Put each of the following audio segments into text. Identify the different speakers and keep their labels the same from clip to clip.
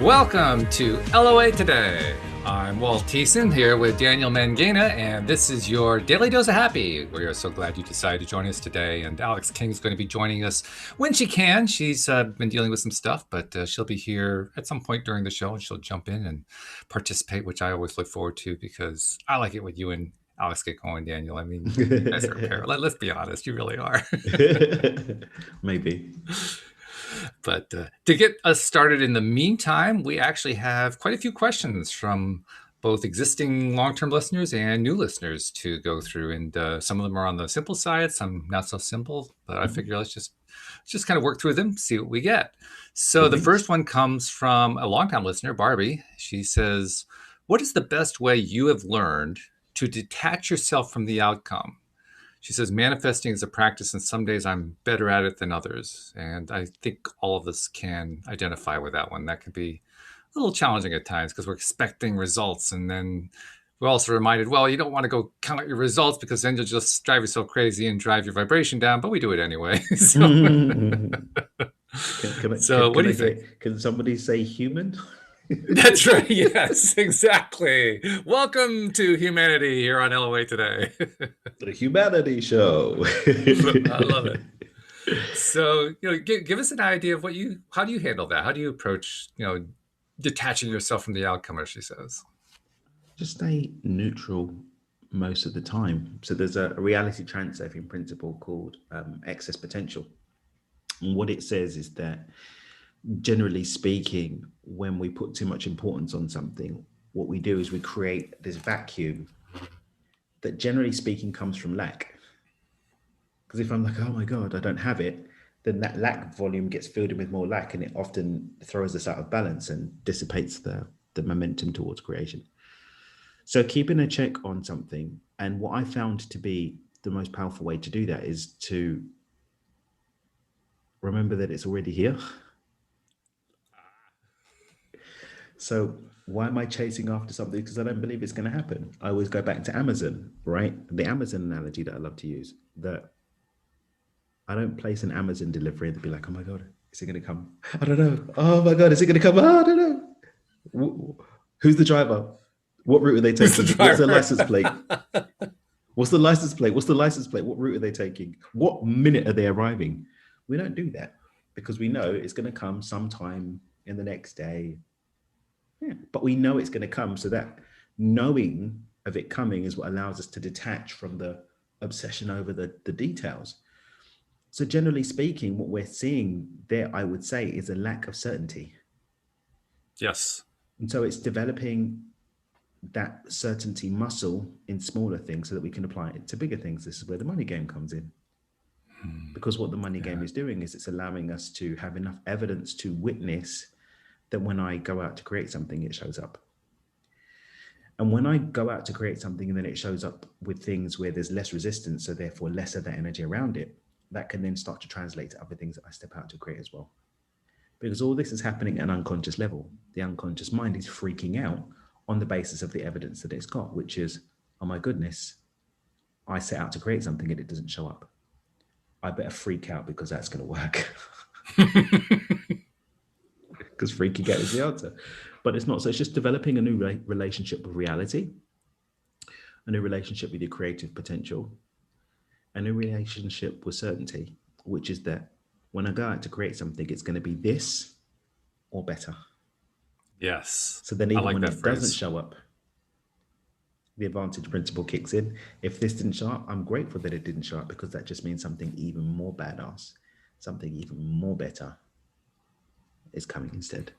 Speaker 1: Welcome to LOA Today. I'm Walt Thiessen here with Daniel Mangena, and this is your Daily Dose of Happy. We are so glad you decided to join us today, and Alex King is going to be joining us when she can. She's been dealing with some stuff, but she'll be here at some point during the show, and she'll jump in and participate, which I always look forward to because I like it when you and Alex get going, Daniel. I mean, you guys are a pair. Let's be honest, you really are.
Speaker 2: Maybe.
Speaker 1: But to get us started in the meantime, we actually have quite a few questions from both existing long-term listeners and new listeners to go through. And some of them are on the simple side, some not so simple. But I figure let's just kind of work through them, see what we get. So the first one comes from a longtime listener, Barbie. She says, what is the best way you have learned to detach yourself from the outcome? She says, manifesting is a practice, and some days I'm better at it than others. And I think all of us can identify with that one. That can be a little challenging at times because we're expecting results. And then we're also reminded, well, you don't want to go count your results because then you'll just drive yourself crazy and drive your vibration down. But we do it anyway. So what do you think?
Speaker 2: Can somebody say human?
Speaker 1: That's right. Yes, exactly. Welcome to humanity here on LOA Today.
Speaker 2: The Humanity Show.
Speaker 1: I love it. So, give us an idea of how do you handle that? How do you approach, detaching yourself from the outcome, as she says?
Speaker 2: Just stay neutral most of the time. So there's a reality transurfing principle called excess potential. And what it says is that, generally speaking, when we put too much importance on something, what we do is we create this vacuum that, generally speaking, comes from lack. Because if I'm like, oh my God, I don't have it, then that lack volume gets filled in with more lack, and it often throws us out of balance and dissipates the momentum towards creation. So keeping a check on something, and what I found to be the most powerful way to do that is to remember that it's already here. So why am I chasing after something? Because I don't believe it's going to happen. I always go back to Amazon, right? The Amazon analogy that I love to use, that I don't place an Amazon delivery and be like, oh my God, is it going to come? I don't know. Oh my God, is it going to come? Oh, I don't know. Who's the driver? What route are they taking? What's the license plate? What's the license plate? What's the license plate? What route are they taking? What minute are they arriving? We don't do that because we know it's going to come sometime in the next day. Yeah, but we know it's going to come, so that knowing of it coming is what allows us to detach from the obsession over the details. So generally speaking, what we're seeing there, I would say, is a lack of certainty.
Speaker 1: Yes.
Speaker 2: And so it's developing that certainty muscle in smaller things so that we can apply it to bigger things. This is where the money game comes in. Because what the money game is doing is it's allowing us to have enough evidence to witness that when I go out to create something, it shows up. And when I go out to create something and then it shows up with things where there's less resistance, so therefore less of that energy around it, that can then start to translate to other things that I step out to create as well. Because all this is happening at an unconscious level. The unconscious mind is freaking out on the basis of the evidence that it's got, which is, oh my goodness, I set out to create something and it doesn't show up. I better freak out because that's going to work. Because freaking out is the answer. But it's not. So it's just developing a new relationship with reality, a new relationship with your creative potential, a new relationship with certainty, which is that when I go out to create something, it's going to be this or better.
Speaker 1: Yes.
Speaker 2: So then even when it doesn't show up, the advantage principle kicks in. If this didn't show up, I'm grateful that it didn't show up, because that just means something even more badass, something even more better is coming instead.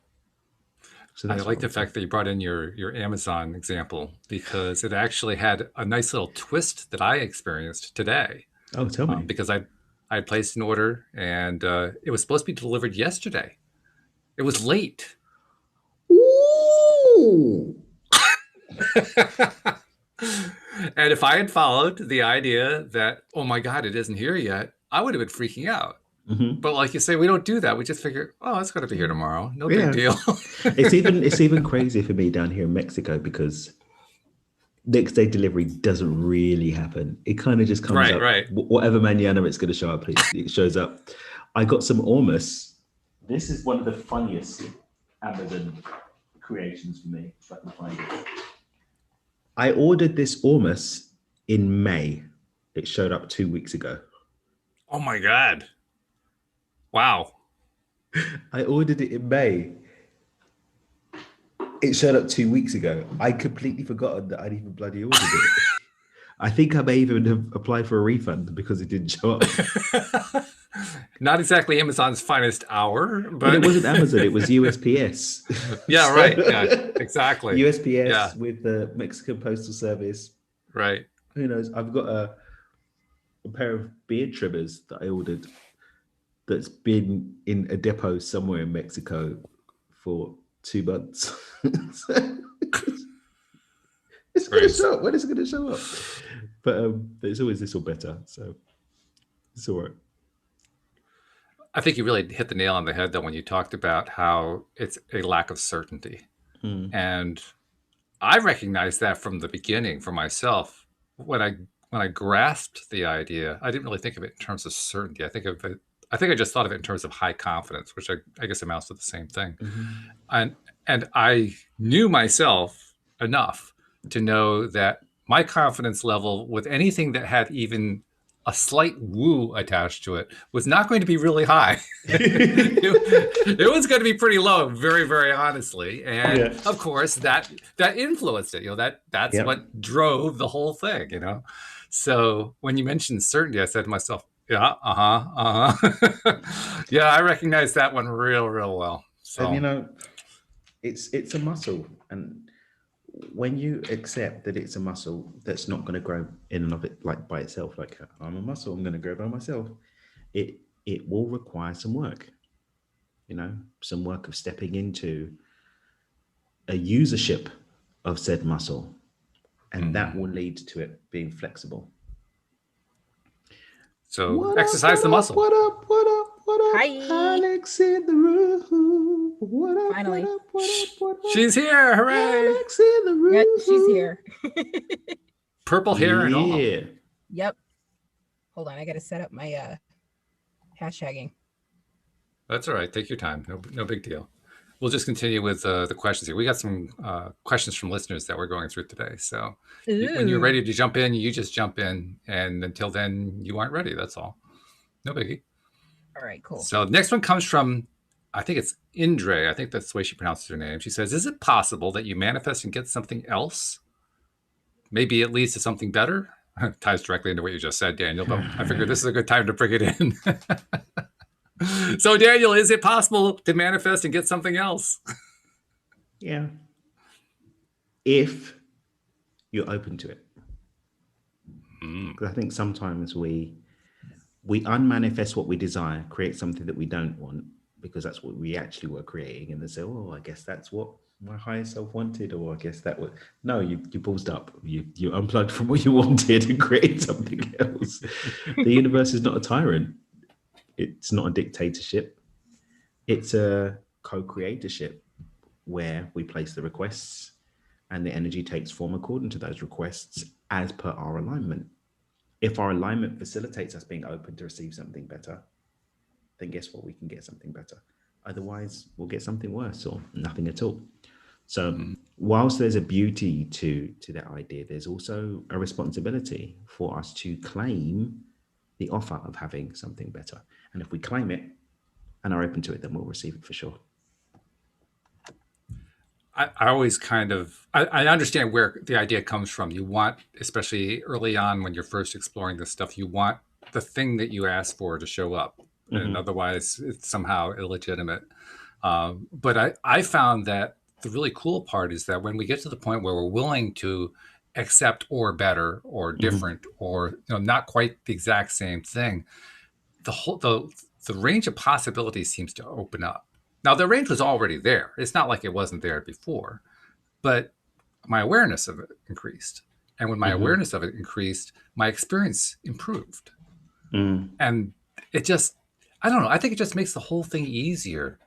Speaker 1: So I like the fact that you brought in your Amazon example, because it actually had a nice little twist that I experienced today.
Speaker 2: Oh, tell me.
Speaker 1: Because I placed an order and it was supposed to be delivered yesterday. It was late.
Speaker 2: Ooh.
Speaker 1: And if I had followed the idea that, oh my God, it isn't here yet, I would have been freaking out. Mm-hmm. But like you say, we don't do that. We just figure, oh, it's going to be here tomorrow. No big deal.
Speaker 2: It's even crazy for me down here in Mexico, because next day delivery doesn't really happen. It kind of just comes up.
Speaker 1: Right.
Speaker 2: Whatever mañana it's going to show up, it shows up. I got some ormus. This is one of the funniest Amazon creations for me, if I can find it. I ordered this Ormus in May. It showed up 2 weeks ago.
Speaker 1: Oh my God. Wow.
Speaker 2: I ordered it in May. It showed up 2 weeks ago. I completely forgotten that I'd even bloody ordered it. I think I may even have applied for a refund because it didn't show up.
Speaker 1: Not exactly Amazon's finest hour,
Speaker 2: but it wasn't Amazon. It was USPS.
Speaker 1: Yeah, right. Yeah, exactly.
Speaker 2: USPS with the Mexican Postal Service.
Speaker 1: Right.
Speaker 2: Who knows? I've got a pair of beard trimmers that I ordered that's been in a depot somewhere in Mexico for 2 months. It's going to show up. When is it going to show up? But it's always this or better. So it's all right.
Speaker 1: I think you really hit the nail on the head, though, when you talked about how it's a lack of certainty. And I recognized that from the beginning for myself. When I grasped the idea, I didn't really think of it in terms of certainty. I think I just thought of it in terms of high confidence, which I guess amounts to the same thing. And I knew myself enough to know that my confidence level with anything that had even a slight woo attached to it was not going to be really high. it was going to be pretty low, very, very honestly. And of course, that influenced it. That's what drove the whole thing. So when you mentioned certainty, I said to myself, yeah, yeah, I recognize that one real well. So
Speaker 2: and it's a muscle, and when you accept that it's a muscle that's not going to grow in and of it, like by itself, like I'm a muscle, I'm going to grow by myself, it will require some work, some work of stepping into a usership of said muscle, and that will lead to it being flexible.
Speaker 1: So exercise the muscle.
Speaker 2: What up?
Speaker 3: Hi.
Speaker 2: Alex in the room. What up?
Speaker 3: Finally.
Speaker 2: What up?
Speaker 1: She's here. Hooray.
Speaker 2: Alex in the room.
Speaker 3: Yeah, she's here.
Speaker 1: Purple hair and all.
Speaker 3: Yep. Hold on. I got to set up my hashtagging.
Speaker 1: That's all right. Take your time. No big deal. We'll just continue with the questions here. We got some questions from listeners that we're going through today. So when you're ready to jump in, you just jump in. And until then, you aren't ready. That's all. No biggie.
Speaker 3: All right, cool.
Speaker 1: So the next one comes from, I think it's Indrė. I think that's the way she pronounces her name. She says, is it possible that you manifest and get something else? Maybe it leads to something better? Ties directly into what you just said, Daniel, but I figured this is a good time to bring it in. So, Daniel, is it possible to manifest and get something else?
Speaker 2: Yeah. If you're open to it. Because I think sometimes we unmanifest what we desire, create something that we don't want, because that's what we actually were creating. And they say, oh, I guess that's what my higher self wanted, or I guess that would. No, you paused up. You unplugged from what you wanted and created something else. The universe is not a tyrant. It's not a dictatorship. It's a co-creatorship where we place the requests and the energy takes form according to those requests as per our alignment. If our alignment facilitates us being open to receive something better, then guess what? We can get something better. Otherwise, we'll get something worse or nothing at all. So whilst there's a beauty to that idea, there's also a responsibility for us to claim the offer of having something better. And if we claim it and are open to it, then we'll receive it for sure.
Speaker 1: I always I understand where the idea comes from. You want, especially early on when you're first exploring this stuff, you want the thing that you ask for to show up. And otherwise it's somehow illegitimate. But I found that the really cool part is that when we get to the point where we're willing to accept or better or different or not quite the exact same thing, the range of possibilities seems to open up. Now, the range was already there. It's not like it wasn't there before, but my awareness of it increased. And when my awareness of it increased, my experience improved. And it just, I don't know, I think it just makes the whole thing easier.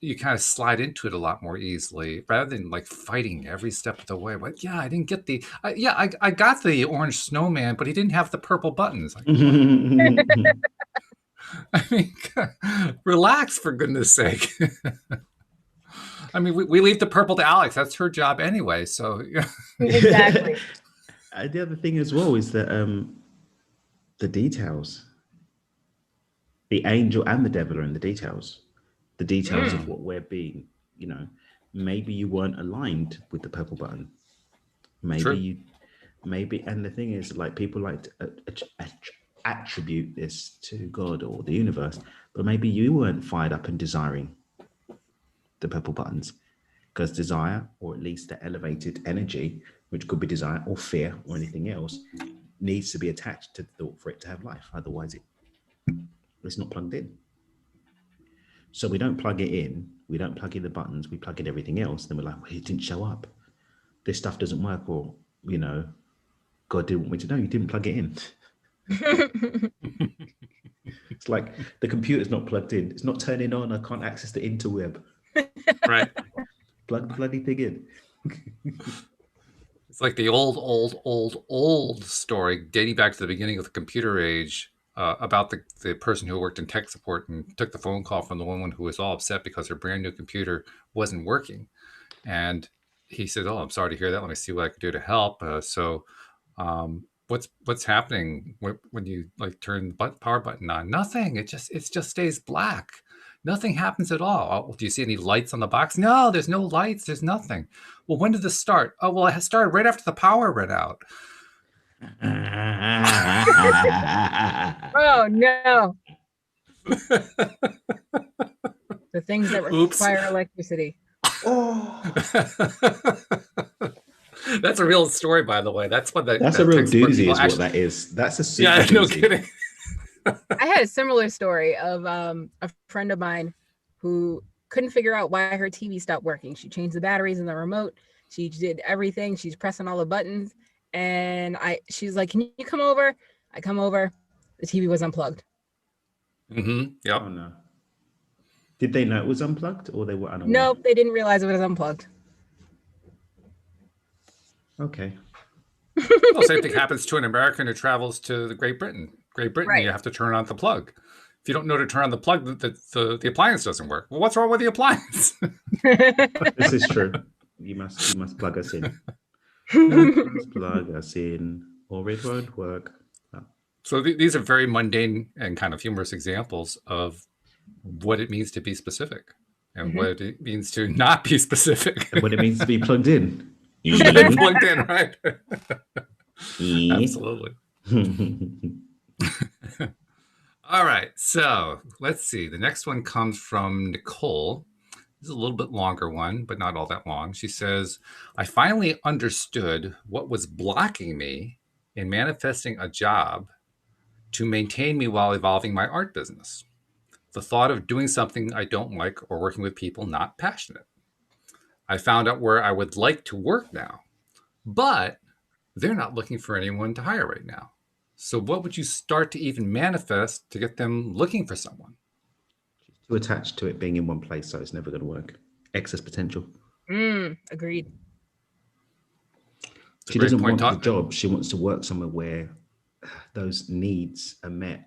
Speaker 1: You kind of slide into it a lot more easily rather than like fighting every step of the way. But yeah, I didn't get I got the orange snowman, but he didn't have the purple buttons. Like, I mean, relax, for goodness sake. I mean, we leave the purple to Alex. That's her job anyway. So yeah.
Speaker 3: Exactly.
Speaker 2: The other thing as well is that the details, the angel and the devil are in the details. The details of what we're being, you know, maybe you weren't aligned with the purple button. Maybe
Speaker 1: True.
Speaker 2: maybe, and the thing is, like, people like to attribute this to God or the universe, but maybe you weren't fired up and desiring the purple buttons, because desire, or at least the elevated energy, which could be desire or fear or anything else, needs to be attached to the thought for it to have life. Otherwise, it's not plugged in. So we don't plug it in. We don't plug in the buttons. We plug in everything else. Then we're like, well, it didn't show up. This stuff doesn't work, or, you know, God didn't want me to know. You didn't plug it in. It's like the computer's not plugged in. It's not turning on. I can't access the interweb.
Speaker 1: Right.
Speaker 2: Plug the bloody thing in.
Speaker 1: It's like the old story dating back to the beginning of the computer age about the person who worked in tech support and took the phone call from the woman who was all upset because her brand new computer wasn't working. And he said, "Oh, I'm sorry to hear that. Let me see what I can do to help." What's happening when you like turn the power button on? Nothing. It just stays black. Nothing happens at all. Oh, do you see any lights on the box? No, there's no lights. There's nothing. Well, when did this start? Oh, well, it started right after the power went out.
Speaker 3: Oh no. The things that require electricity.
Speaker 2: Oh,
Speaker 1: that's a real story, by the way. That's what
Speaker 2: that's a real doozy, is what that is. That's a super
Speaker 1: yeah, no
Speaker 2: doozy.
Speaker 1: kidding.
Speaker 3: I had a similar story of a friend of mine who couldn't figure out why her TV stopped working. She changed the batteries in the remote. She did everything. She's pressing all the buttons. And she's like, "Can you come over?" I come over. The TV was unplugged.
Speaker 1: Mm-hmm. Yep.
Speaker 2: Oh no. Did they know it was unplugged, or they were unaware?
Speaker 3: Nope, they didn't realize it was unplugged.
Speaker 2: Okay.
Speaker 1: Well, same thing happens to an American who travels to the Great Britain.
Speaker 3: Right.
Speaker 1: You have to turn on the plug. If you don't know to turn on the plug, the appliance doesn't work. Well, what's wrong with the appliance?
Speaker 2: This is true. You must plug us in. You must plug us in, or it won't work. No.
Speaker 1: So these are very mundane and kind of humorous examples of what it means to be specific and what it means to not be specific.
Speaker 2: And what it means to be plugged in.
Speaker 1: Plugged in, right? Absolutely. All right. So let's see. The next one comes from Nicole. This is a little bit longer one, but not all that long. She says, "I finally understood what was blocking me in manifesting a job to maintain me while evolving my art business. The thought of doing something I don't like or working with people not passionate. I found out where I would like to work now, but they're not looking for anyone to hire right now. So what would you start to even manifest to get them looking for someone?"
Speaker 2: Too attached to it being in one place, so it's never going to work. Excess potential.
Speaker 3: Agreed.
Speaker 2: She doesn't want the job. She wants to work somewhere where those needs are met.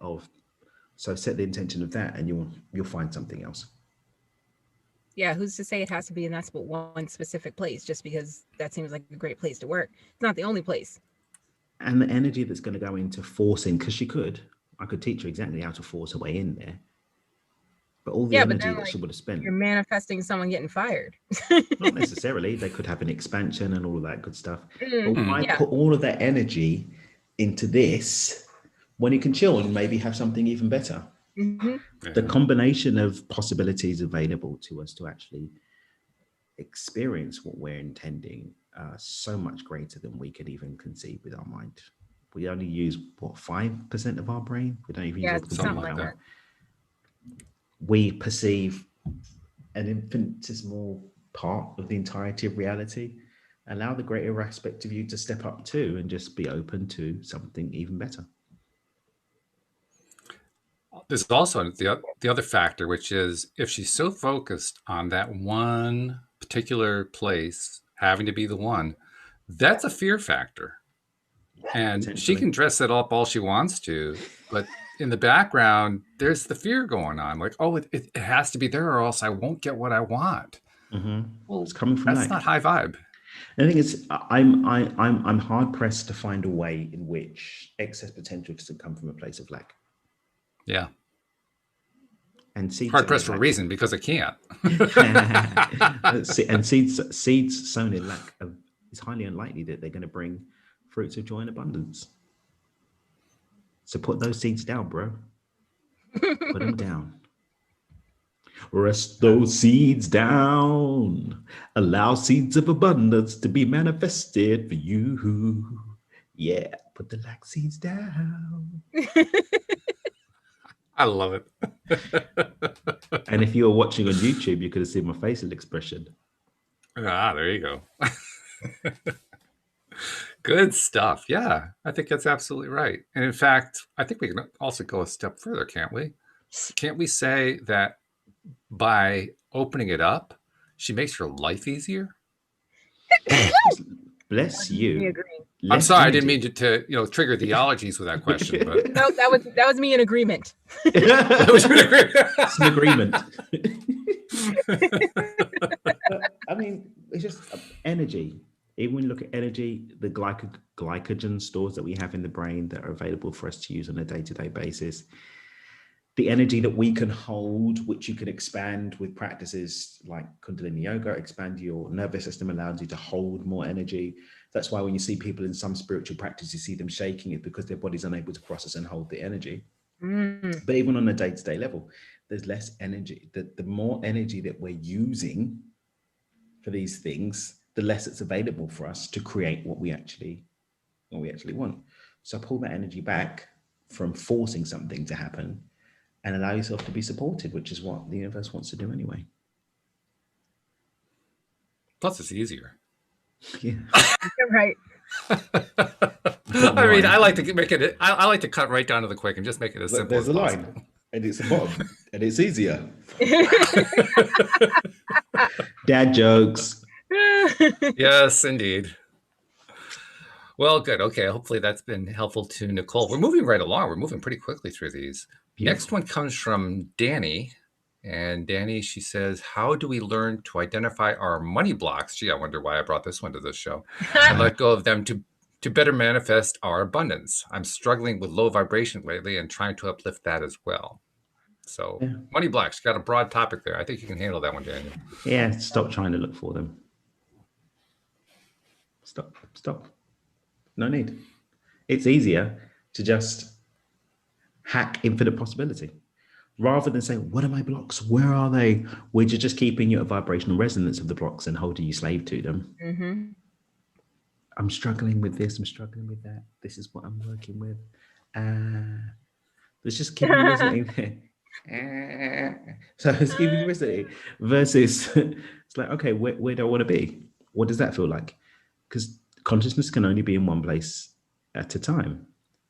Speaker 2: So set the intention of that, and you'll find something else.
Speaker 3: Yeah, who's to say it has to be in that one specific place just because that seems like a great place to work? It's not the only place.
Speaker 2: And the energy that's going to go into forcing, because I could teach her exactly how to force her way in there. But all the energy that she would have spent.
Speaker 3: You're manifesting someone getting fired.
Speaker 2: Not necessarily. They could have an expansion and all of that good stuff. But why put all of that energy into this when you can chill and maybe have something even better? The combination of possibilities available to us to actually experience what we're intending are so much greater than we could even conceive with our mind. We only use 5% of our brain. We don't even use
Speaker 1: something like that.
Speaker 2: We perceive an infinitesimal part of the entirety of reality. Allow the greater aspect of you to step up too and just be open to something even better.
Speaker 1: There's also the other factor, which is if she's so focused on that one particular place having to be the one, that's a fear factor. And she can dress it up all she wants to, but in the background, there's the fear going on. Like, oh, it has to be there or else I won't get what I want. Well,
Speaker 2: It's coming from
Speaker 1: that's not high vibe.
Speaker 2: I think it's I'm hard pressed to find a way in which excess potential doesn't come from a place of lack.
Speaker 1: Yeah.
Speaker 2: And seeds
Speaker 1: Hard pressed for a reason, because I can't.
Speaker 2: and seeds sown in lack it's highly unlikely that they're going to bring fruits of joy and abundance. So put those seeds down, bro. Put them down. Rest those seeds down. Allow seeds of abundance to be manifested for you. Yeah, put the lack seeds down.
Speaker 1: I love it.
Speaker 2: And if you were watching on YouTube, you could have seen my facial expression.
Speaker 1: There you go. Good stuff. Yeah, I think that's absolutely right. And in fact, I think we can also go a step further, can't we? Can't we say that by opening it up, she makes your life easier?
Speaker 2: Bless you.
Speaker 1: I'm sorry, I didn't mean to trigger theologies with that question, but
Speaker 3: no, that was me in agreement.
Speaker 2: It's an agreement. I mean, it's just energy. Even when you look at energy, the glycogen stores that we have in the brain that are available for us to use on a day-to-day basis, the energy that we can hold, which you can expand with practices like Kundalini Yoga, expand your nervous system, allows you to hold more energy. That's why when you see people in some spiritual practice, you see them shaking it because their body's unable to process and hold the energy. But even on a day-to-day level, there's less energy. The more energy that we're using for these things, the less it's available for us to create what we actually want. So pull that energy back from forcing something to happen and allow yourself to be supported, which is what the universe wants to do anyway.
Speaker 1: Plus, it's easier.
Speaker 2: Yeah.
Speaker 3: Right.
Speaker 1: I mean, I like to make it. I like to cut right down to the quick and just make it as simple
Speaker 2: There's
Speaker 1: as
Speaker 2: a
Speaker 1: possible.
Speaker 2: line, and it's a bottom, and it's easier. Dad jokes.
Speaker 1: Yes, indeed. Well, good. Okay, hopefully that's been helpful to Nicole. We're moving right along. We're moving pretty quickly through these.
Speaker 2: Beautiful.
Speaker 1: Next one comes from Dani. And Dani, she says, how do we learn to identify our money blocks? Gee, I wonder why I brought this one to this show. And let go of them to better manifest our abundance. I'm struggling with low vibration lately and trying to uplift that as well. So money blocks, got a broad topic there. I think you can handle that one, Daniel.
Speaker 2: Yeah, stop trying to look for them. Stop. No need. It's easier to just hack infinite possibility. Rather than saying, what are my blocks? Where are they? We're just keeping you at vibrational resonance of the blocks and holding you slave to them.
Speaker 3: Mm-hmm.
Speaker 2: I'm struggling with this. I'm struggling with that. This is what I'm working with. Let's just keep resonating there. So it's keeping resonating versus it's like, okay, where do I want to be? What does that feel like? Because consciousness can only be in one place at a time.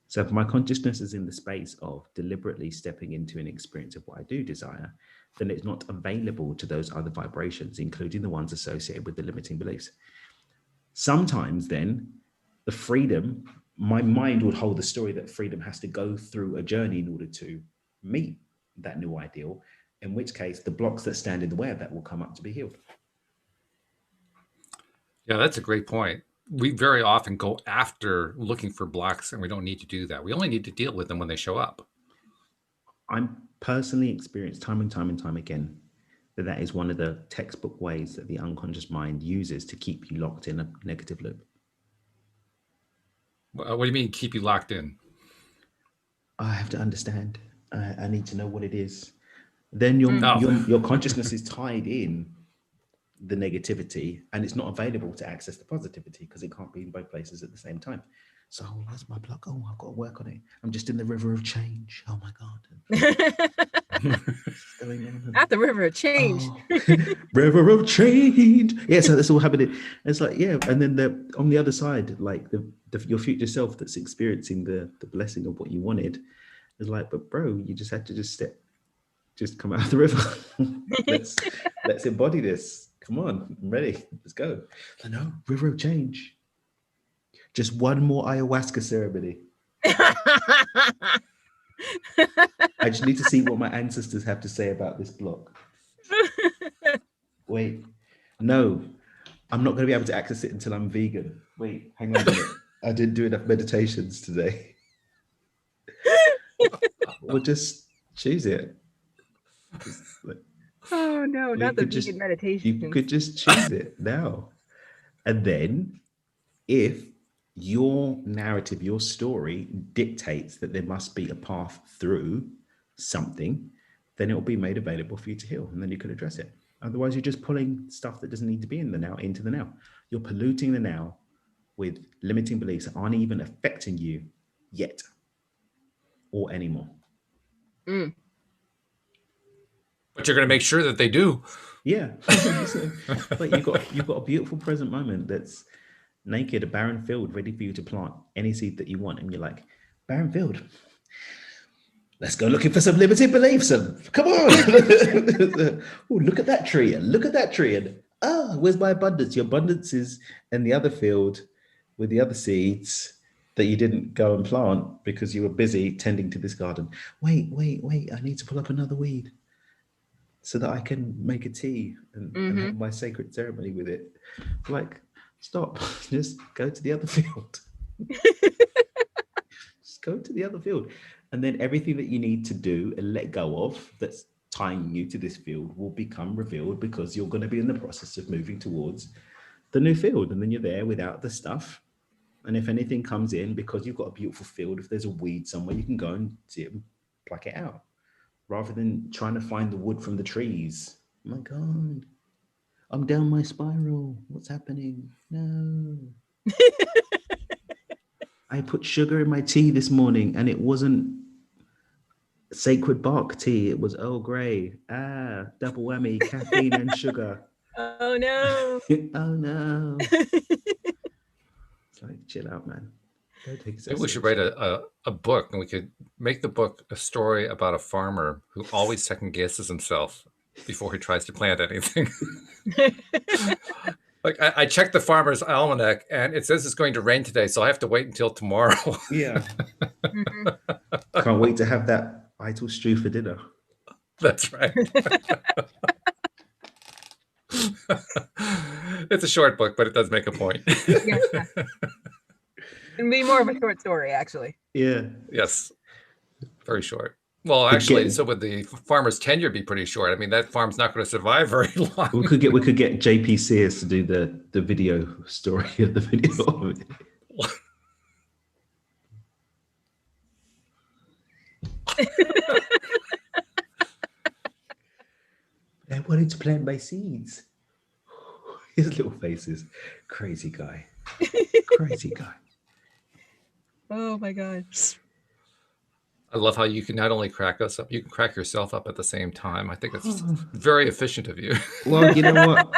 Speaker 2: So if my consciousness is in the space of deliberately stepping into an experience of what I do desire, then it's not available to those other vibrations, including the ones associated with the limiting beliefs. Sometimes then the freedom, my mind would hold the story that freedom has to go through a journey in order to meet that new ideal, in which case the blocks that stand in the way of that will come up to be healed.
Speaker 1: Yeah, that's a great point. We very often go after looking for blocks, and we don't need to do that. We only need to deal with them when they show up. I'm
Speaker 2: personally experienced time and time again that is one of the textbook ways that the unconscious mind uses to keep you locked in a negative loop.
Speaker 1: What do you mean keep you locked in?
Speaker 2: I have to understand. I need to know what it is. Then your consciousness is tied in the negativity, and it's not available to access the positivity because it can't be in both places at the same time. So where's my block? Oh, I've got to work on it. I'm just in the river of change. Oh my God.
Speaker 3: Not the river of change.
Speaker 2: River of change. Yeah, so that's all happening. It's like, yeah, and then on the other side, like your future self that's experiencing the blessing of what you wanted is like, but bro, you just had to just come out of the river. let's embody this. Come on, I'm ready. Let's go. I know, river of change. Just one more ayahuasca ceremony. I just need to see what my ancestors have to say about this block. Wait, No, I'm not going to be able to access it until I'm vegan. Wait, hang on a minute. I didn't do enough meditations today. We'll just choose it.
Speaker 3: Oh no, not the vegan meditation.
Speaker 2: You could just choose it now. And then if your narrative, your story dictates that there must be a path through something, then it will be made available for you to heal, and then you could address it. Otherwise, you're just pulling stuff that doesn't need to be in the now into the now. You're polluting the now with limiting beliefs that aren't even affecting you yet or anymore.
Speaker 3: Mm.
Speaker 1: But you're going to make sure that they do.
Speaker 2: Yeah. But you've got a beautiful present moment that's naked, a barren field ready for you to plant any seed that you want. And you're like, barren field, let's go looking for some limited beliefs. And come on. Oh, look at that tree. And look at that tree. And where's my abundance? Your abundance is in the other field with the other seeds that you didn't go and plant because you were busy tending to this garden. Wait. I need to pull up another weed so that I can make a tea and have my sacred ceremony with it. Like, stop. Just go to the other field. Just go to the other field. And then everything that you need to do and let go of that's tying you to this field will become revealed, because you're going to be in the process of moving towards the new field. And then you're there without the stuff. And if anything comes in, because you've got a beautiful field, if there's a weed somewhere, you can go and see it and pluck it out, rather than trying to find the wood from the trees. Oh my God, I'm down my spiral. What's happening? No. I put sugar in my tea this morning and it wasn't sacred bark tea. It was Earl Grey. Double whammy, caffeine and sugar.
Speaker 3: Oh no.
Speaker 2: Oh no. Like, chill out, man.
Speaker 1: Maybe we should write a book, and we could make the book a story about a farmer who always second guesses himself before he tries to plant anything. Like, I checked the farmer's almanac and it says it's going to rain today, so I have to wait until tomorrow.
Speaker 2: Yeah. Can't wait to have that Eitel stew for dinner.
Speaker 1: That's right. It's a short book, but it does make a point.
Speaker 3: Yeah. It'd be more of a short story, actually.
Speaker 2: Yeah.
Speaker 1: Yes. Very short. Well, actually, so would the farmer's tenure be pretty short? I mean, that farm's not going to survive very long.
Speaker 2: We could get JP Sears to do the video story of the video of it. I wanted to plant my seeds. His little faces. Crazy guy. Crazy guy.
Speaker 3: Oh my God.
Speaker 1: I love how you can not only crack us up, you can crack yourself up at the same time. I think it's very efficient of you.
Speaker 2: Well, you know what?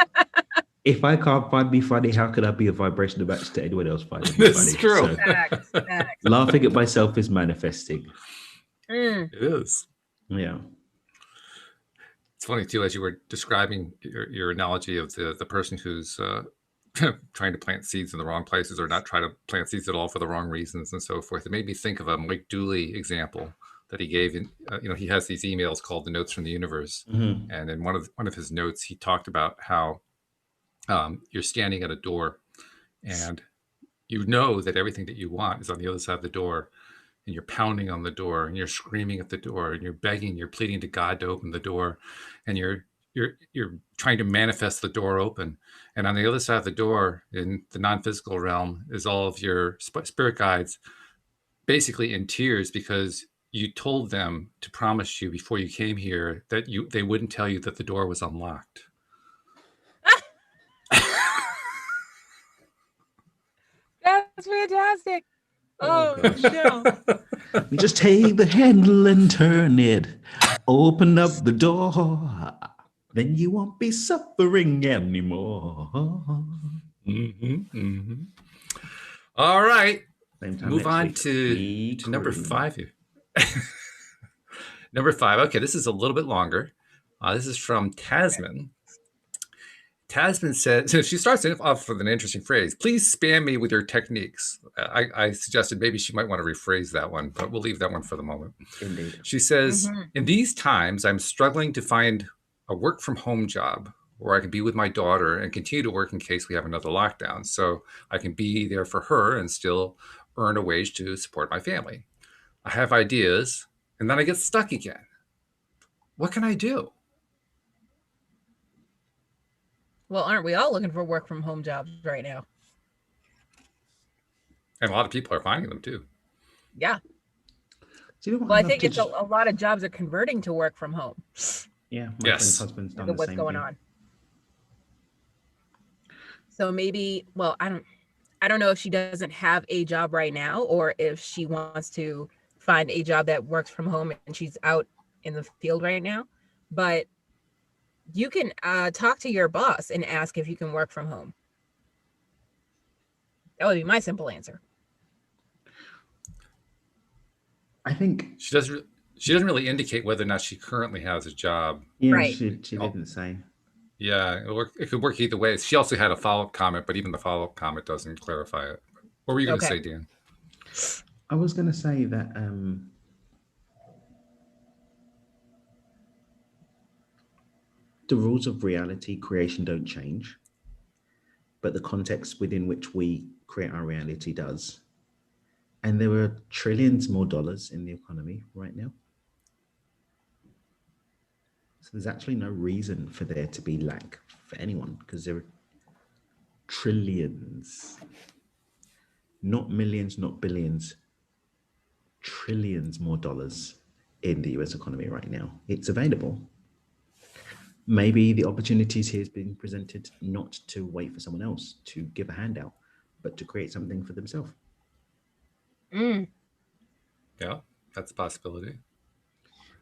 Speaker 2: If I can't find me funny, how could I be a vibrational match to anyone else finding me funny?
Speaker 1: This is true.
Speaker 2: So,
Speaker 3: Facts.
Speaker 2: laughing at myself is manifesting.
Speaker 1: It is.
Speaker 2: Yeah.
Speaker 1: It's funny too, as you were describing your analogy of the person who's trying to plant seeds in the wrong places, or not trying to plant seeds at all for the wrong reasons and so forth. It made me think of a Mike Dooley example that he gave. In he has these emails called the Notes from the Universe, and in one of his notes, he talked about how you're standing at a door, and you know that everything that you want is on the other side of the door, and you're pounding on the door, and you're screaming at the door, and you're begging, you're pleading to God to open the door, and you're trying to manifest the door open. And on the other side of the door, in the non-physical realm, is all of your spirit guides, basically in tears, because you told them to promise you before you came here that they wouldn't tell you that the door was unlocked.
Speaker 3: That's fantastic. Oh no.
Speaker 2: Just take the handle and turn it. Open up the door. Then you won't be suffering anymore.
Speaker 1: All right.
Speaker 2: Move
Speaker 1: on to number 5 here. Number 5. Okay, this is a little bit longer. This is from Tasman. Tasman said, so she starts off with an interesting phrase. Please spam me with your techniques. I suggested maybe she might want to rephrase that one, but we'll leave that one for the moment.
Speaker 2: Indeed.
Speaker 1: She says, in these times, I'm struggling to find a work from home job. or I can be with my daughter and continue to work in case we have another lockdown. So I can be there for her and still earn a wage to support my family. I have ideas, and then I get stuck again. What can I do?
Speaker 3: Well, aren't we all looking for work from home jobs right now?
Speaker 1: And a lot of people are finding them too.
Speaker 3: Yeah.
Speaker 2: Do you know what
Speaker 3: Well,
Speaker 2: I
Speaker 3: I
Speaker 2: love
Speaker 3: think
Speaker 2: to
Speaker 3: it's a lot of jobs are converting to work from home.
Speaker 2: Yeah, my friend's
Speaker 1: Yes.
Speaker 2: husband's done
Speaker 3: Look at
Speaker 2: the
Speaker 3: what's
Speaker 2: same
Speaker 3: going
Speaker 2: thing.
Speaker 3: on. So maybe, well, I don't know if she doesn't have a job right now or if she wants to find a job that works from home and she's out in the field right now. But you can talk to your boss and ask if you can work from home. That would be my simple answer.
Speaker 2: I think,
Speaker 1: She doesn't really indicate whether or not she currently has a job.
Speaker 2: yeah,
Speaker 3: Right.
Speaker 2: she
Speaker 1: Oh.
Speaker 2: didn't say.
Speaker 1: Yeah, it could work either way. She also had a follow-up comment, but even the follow-up comment doesn't clarify it. What were you going to
Speaker 3: Okay.
Speaker 1: say, Dan?
Speaker 2: I was going to say that the rules of reality creation don't change, but the context within which we create our reality does. And there are trillions more dollars in the economy right now. So there's actually no reason for there to be lack for anyone because there are trillions, not millions, not billions, trillions more dollars in the US economy right now. It's available. Maybe the opportunities here is being presented not to wait for someone else to give a handout, but to create something for themselves.
Speaker 3: Mm.
Speaker 1: Yeah, that's a possibility.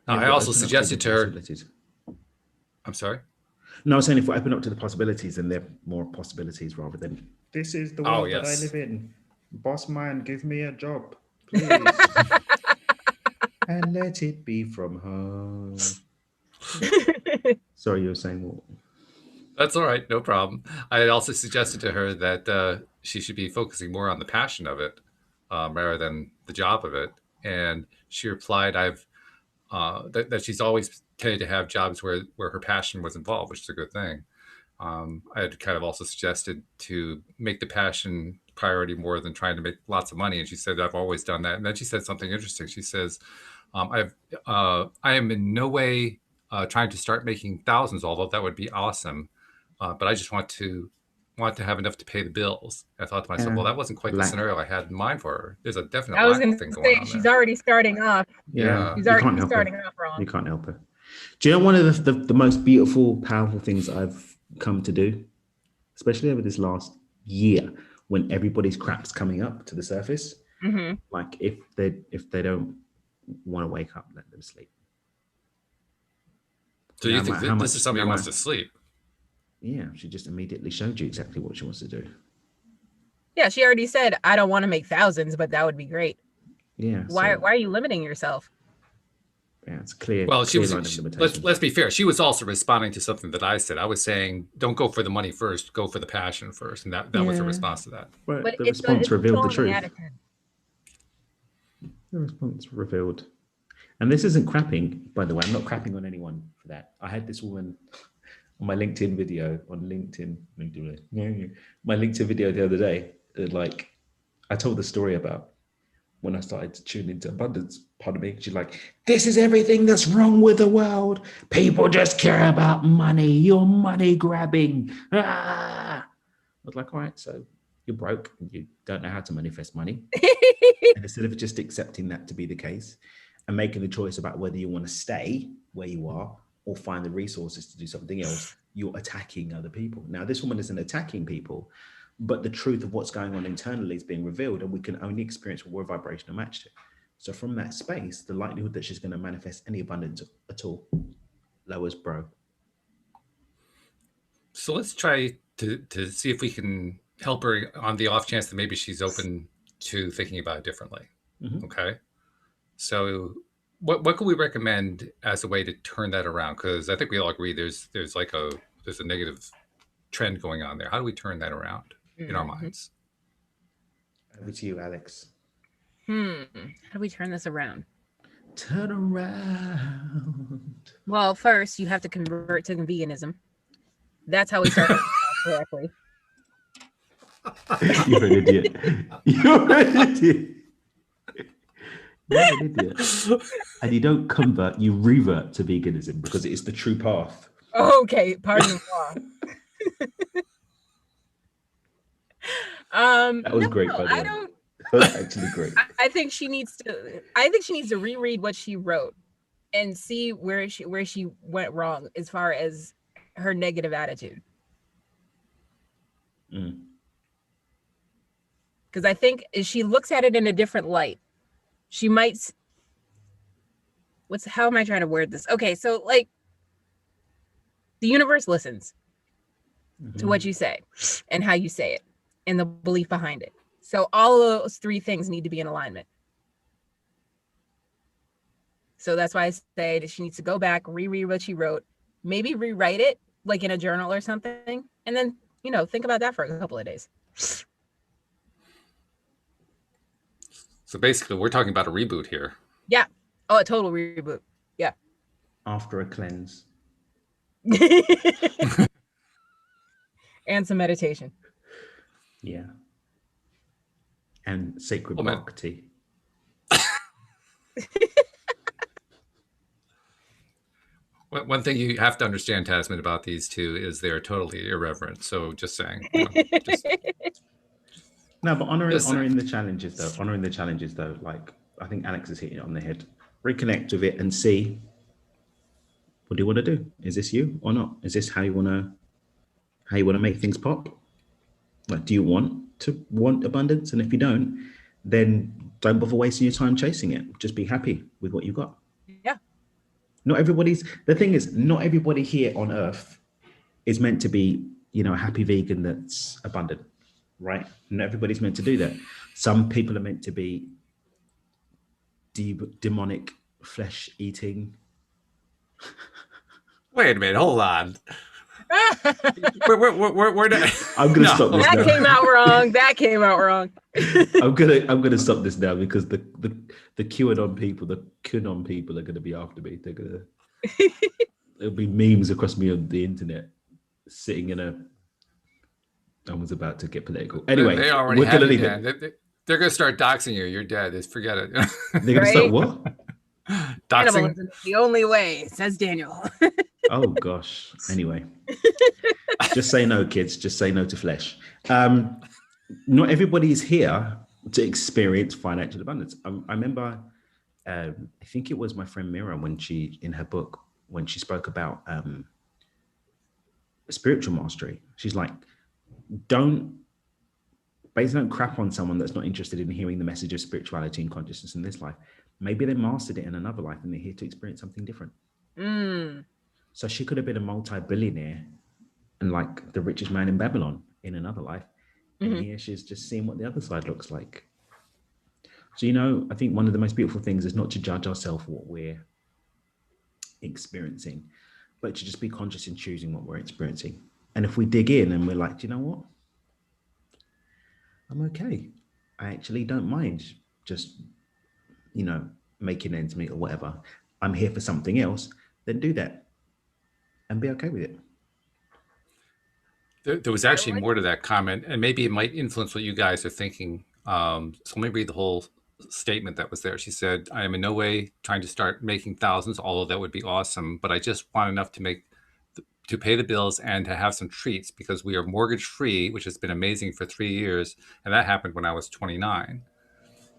Speaker 2: And
Speaker 1: I
Speaker 2: if we
Speaker 1: also
Speaker 2: open up to the
Speaker 1: suggested to her.
Speaker 2: possibilities.
Speaker 1: I'm sorry.
Speaker 2: No, I was saying if we open up to the possibilities, then there are more possibilities rather than this is the world that I
Speaker 1: yes.
Speaker 2: live in. Boss man, give me a job, please. And let it be from home. Sorry, you were saying what?
Speaker 1: That's all right, no problem. I had also suggested to her that she should be focusing more on the passion of it rather than the job of it. And she replied, that she's always tended to have jobs where her passion was involved, which is a good thing. I had kind of also suggested to make the passion priority more than trying to make lots of money. And she said, I've always done that. And then she said something interesting. She says, I am in no way trying to start making thousands, although that would be awesome. But I just want to have enough to pay the bills. I thought to myself, well, that wasn't quite the
Speaker 2: lack.
Speaker 1: scenario I had in mind for her. There's a definite
Speaker 3: I was
Speaker 1: lack
Speaker 3: going
Speaker 1: thing
Speaker 3: to
Speaker 1: going
Speaker 3: say
Speaker 1: on
Speaker 3: she's
Speaker 1: there.
Speaker 3: already starting off.
Speaker 1: Yeah.
Speaker 3: She's
Speaker 2: You can't
Speaker 3: already
Speaker 2: help
Speaker 3: starting
Speaker 2: her.
Speaker 3: off wrong.
Speaker 2: You can't help her. Do you know one of the most beautiful, powerful things I've come to do, especially over this last year, when everybody's crap's coming up to the surface?
Speaker 3: Mm-hmm.
Speaker 2: Like if they don't want to wake up, let them sleep.
Speaker 1: So you think this is somebody who wants to sleep?
Speaker 2: Yeah, she just immediately showed you exactly what she wants to do.
Speaker 3: Yeah, she already said, I don't want to make thousands, but that would be great.
Speaker 2: Yeah.
Speaker 3: Why are you limiting yourself?
Speaker 2: Yeah, it's clear.
Speaker 1: Well,
Speaker 2: clear line of limitation.
Speaker 1: let's be fair. She was also responding to something that I said. I was saying, don't go for the money first, go for the passion first, and that was her response to that.
Speaker 2: But the response revealed the truth.
Speaker 3: Attitude.
Speaker 2: The response revealed. And this isn't crapping, by the way. I'm not crapping on anyone for that. I had this woman on my LinkedIn video my LinkedIn video the other day. Like, I told the story about when I started to tune into abundance. Pardon me. She's like, this is everything that's wrong with the world. People just care about money. You're money grabbing. Ah. I was like, all right, so you're broke and you don't know how to manifest money. And instead of just accepting that to be the case and making the choice about whether you want to stay where you are or find the resources to do something else, you're attacking other people. Now, this woman isn't attacking people, but the truth of what's going on internally is being revealed, and we can only experience what we're vibrational matched to. So from that space, the likelihood that she's going to manifest any abundance at all lowers, bro.
Speaker 1: So let's try to see if we can help her on the off chance that maybe she's open to thinking about it differently.
Speaker 2: Mm-hmm.
Speaker 1: Okay. So what could we recommend as a way to turn that around? Because I think we all agree there's a negative trend going on there. How do we turn that around in our minds?
Speaker 2: Over to you, Alex.
Speaker 3: How do we turn this around?
Speaker 2: Turn around.
Speaker 3: Well, first you have to convert to veganism. That's how we start correctly.
Speaker 2: You're an idiot. You're an idiot. You're an idiot. And you don't convert, you revert to veganism because it is the true path.
Speaker 3: Okay, pardon the law.
Speaker 2: That was great, by the way.
Speaker 3: I don't.
Speaker 2: That was actually great.
Speaker 3: I think she needs to. I think she needs to reread what she wrote and see where she went wrong as far as her negative attitude. Because I think if she looks at it in a different light, she might. How am I trying to word this? Okay, so like the universe listens to what you say and how you say it and the belief behind it. So all of those three things need to be in alignment. So that's why I say that she needs to go back, reread what she wrote, maybe rewrite it like in a journal or something, and then, think about that for a couple of days.
Speaker 1: So basically, we're talking about a reboot here.
Speaker 3: Yeah. Oh, a total reboot. Yeah.
Speaker 2: After a cleanse.
Speaker 3: And some meditation.
Speaker 2: Yeah. And sacred bhakti.
Speaker 1: One thing you have to understand, Tasman, about these two is they're totally irreverent. So just saying.
Speaker 2: No, but honoring the challenges though. Like I think Alex is hitting it on the head. Reconnect with it and see, what do you want to do? Is this you or not? Is this how you want to make things pop? Like, do you want abundance? And if you don't, then don't bother wasting your time chasing it. Just be happy with what you got.
Speaker 3: Yeah.
Speaker 2: The thing is, not everybody here on earth is meant to be, a happy vegan that's abundant, right? Not everybody's meant to do that. Some people are meant to be demonic flesh eating.
Speaker 1: Wait a minute, hold on. we're not...
Speaker 2: I'm gonna stop this now.
Speaker 3: That came out wrong.
Speaker 2: I'm gonna stop this now because the QAnon people are gonna be after me. There'll be memes across me on the internet sitting in a. I was about to get political. Anyway,
Speaker 1: they already we're gonna leave it. They're gonna start doxing you. You're dead. Just forget it.
Speaker 2: They're gonna start what?
Speaker 3: Doxing. The only way, says Daniel.
Speaker 2: Oh gosh. Anyway, just say no, kids. Just say no to flesh. Not everybody is here to experience financial abundance. I remember, I think it was my friend Mira in her book, when she spoke about spiritual mastery. She's like, don't crap on someone that's not interested in hearing the message of spirituality and consciousness in this life. Maybe they mastered it in another life and they're here to experience something different. So she could have been a multi-billionaire and like the richest man in Babylon in another life. And here she's just seeing what the other side looks like. So, I think one of the most beautiful things is not to judge ourselves for what we're experiencing, but to just be conscious in choosing what we're experiencing. And if we dig in and we're like, do you know what? I'm okay. I actually don't mind just, making ends meet or whatever. I'm here for something else. Then do that and be okay with it.
Speaker 1: There was actually more to that comment, and maybe it might influence what you guys are thinking. So let me read the whole statement that was there. She said, I am in no way trying to start making thousands, although that would be awesome, but I just want enough to pay the bills and to have some treats, because we are mortgage free, which has been amazing for 3 years. And that happened when I was 29.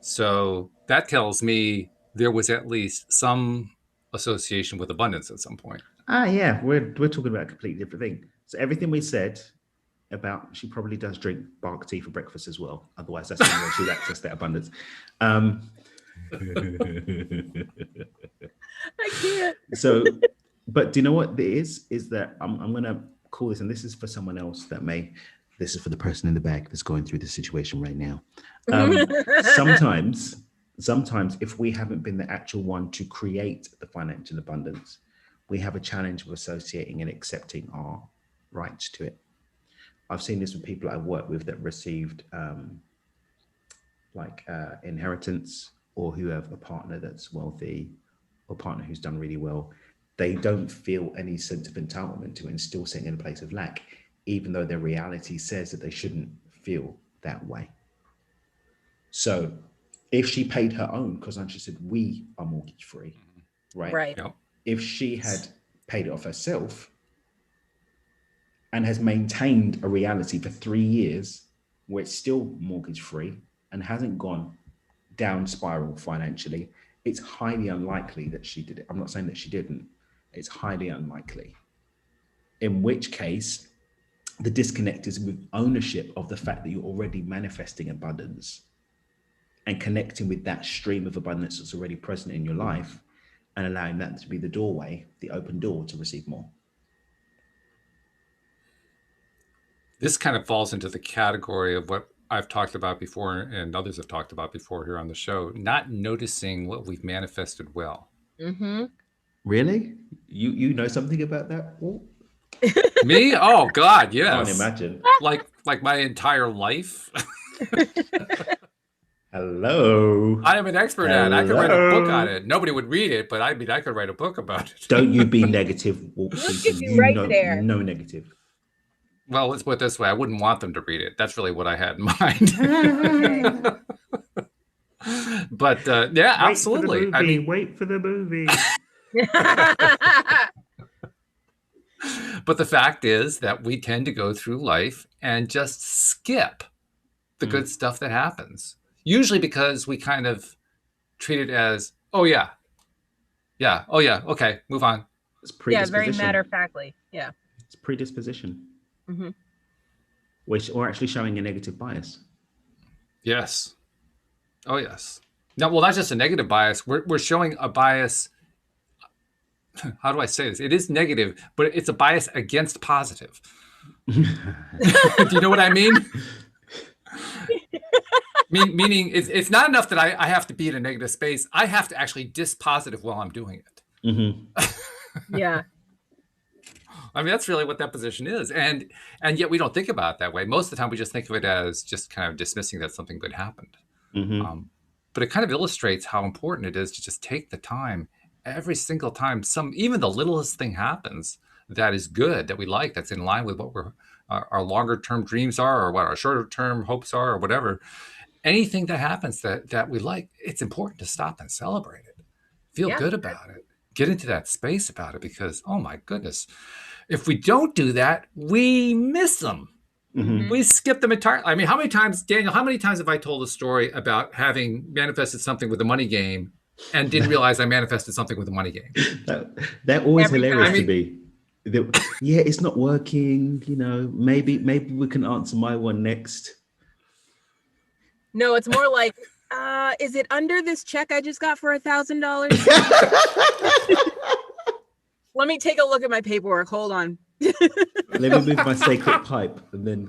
Speaker 1: So that tells me there was at least some association with abundance at some point.
Speaker 2: Yeah, we're talking about a completely different thing. So everything we said about, she probably does drink bark tea for breakfast as well. Otherwise, that's the way she'll access that abundance.
Speaker 3: I can't.
Speaker 2: So, but do you know what it is? Is that I'm going to call this, and this is for someone else this is for the person in the back that's going through the situation right now. Sometimes if we haven't been the actual one to create the financial abundance, we have a challenge with associating and accepting our rights to it. I've seen this with people I've worked with that received inheritance, or who have a partner that's wealthy or partner who's done really well. they don't feel any sense of entitlement to, and still sitting in a place of lack, even though their reality says that they shouldn't feel that way. So if she paid her own, because she said we are mortgage free, right?
Speaker 3: Right.
Speaker 1: Yep.
Speaker 2: If she had paid it off herself and has maintained a reality for 3 years where it's still mortgage free and hasn't gone down spiral financially, it's highly unlikely that she did it. I'm not saying that she didn't. It's highly unlikely. In which case, the disconnect is with ownership of the fact that you're already manifesting abundance and connecting with that stream of abundance that's already present in your life and allowing that to be the doorway, the open door to receive more.
Speaker 1: This kind of falls into the category of what I've talked about before and others have talked about before here on the show, not noticing what we've manifested well.
Speaker 3: Mm-hmm.
Speaker 2: Really? You know something about that?
Speaker 1: Me? Oh God,
Speaker 2: I
Speaker 1: yes.
Speaker 2: can't imagine.
Speaker 1: Like my entire life.
Speaker 2: Hello.
Speaker 1: I am an expert at it. I could write a book on it. Nobody would read it, but I mean, I could write a book about it.
Speaker 2: Don't you be negative.
Speaker 3: Look at you right there.
Speaker 2: No negative.
Speaker 1: Well, let's put it this way. I wouldn't want them to read it. That's really what I had in mind. But yeah, absolutely. I mean,
Speaker 2: wait for the movie.
Speaker 1: But the fact is that we tend to go through life and just skip the good stuff that happens. Usually because we kind of treat it as, oh yeah, okay, move on.
Speaker 2: It's predisposition.
Speaker 3: Very matter-of-factly. Yeah.
Speaker 2: It's predisposition.
Speaker 3: Mm-hmm.
Speaker 2: Or actually showing a negative bias.
Speaker 1: Yes. Oh yes. No, well, not just a negative bias. We're showing a bias. How do I say this? It is negative, but it's a bias against positive. Do you know what I mean? Meaning it's not enough that I have to be in a negative space. I have to actually dispositive while I'm doing it.
Speaker 2: Mm-hmm.
Speaker 3: Yeah.
Speaker 1: I mean, that's really what that position is. And yet we don't think about it that way. Most of the time we just think of it as just kind of dismissing that something good happened.
Speaker 2: Mm-hmm.
Speaker 1: But it kind of illustrates how important it is to just take the time every single time even the littlest thing happens that is good, that we like, that's in line with what our longer term dreams are, or what our shorter term hopes are, or whatever. Anything that happens that we like, it's important to stop and celebrate it. Feel good about it. Get into that space about it, because, oh my goodness, if we don't do that, we miss them.
Speaker 2: Mm-hmm.
Speaker 1: We skip them entirely. I mean, how many times have I told a story about having manifested something with a money game and didn't realize I manifested something with a money game?
Speaker 2: They're always
Speaker 3: Every
Speaker 2: hilarious
Speaker 3: time.
Speaker 2: to me. Yeah, it's not working. Maybe we can answer my one next.
Speaker 3: No, it's more like, is it under this check I just got for $1,000? Let me take a look at my paperwork. Hold on.
Speaker 2: Let me move my sacred pipe and then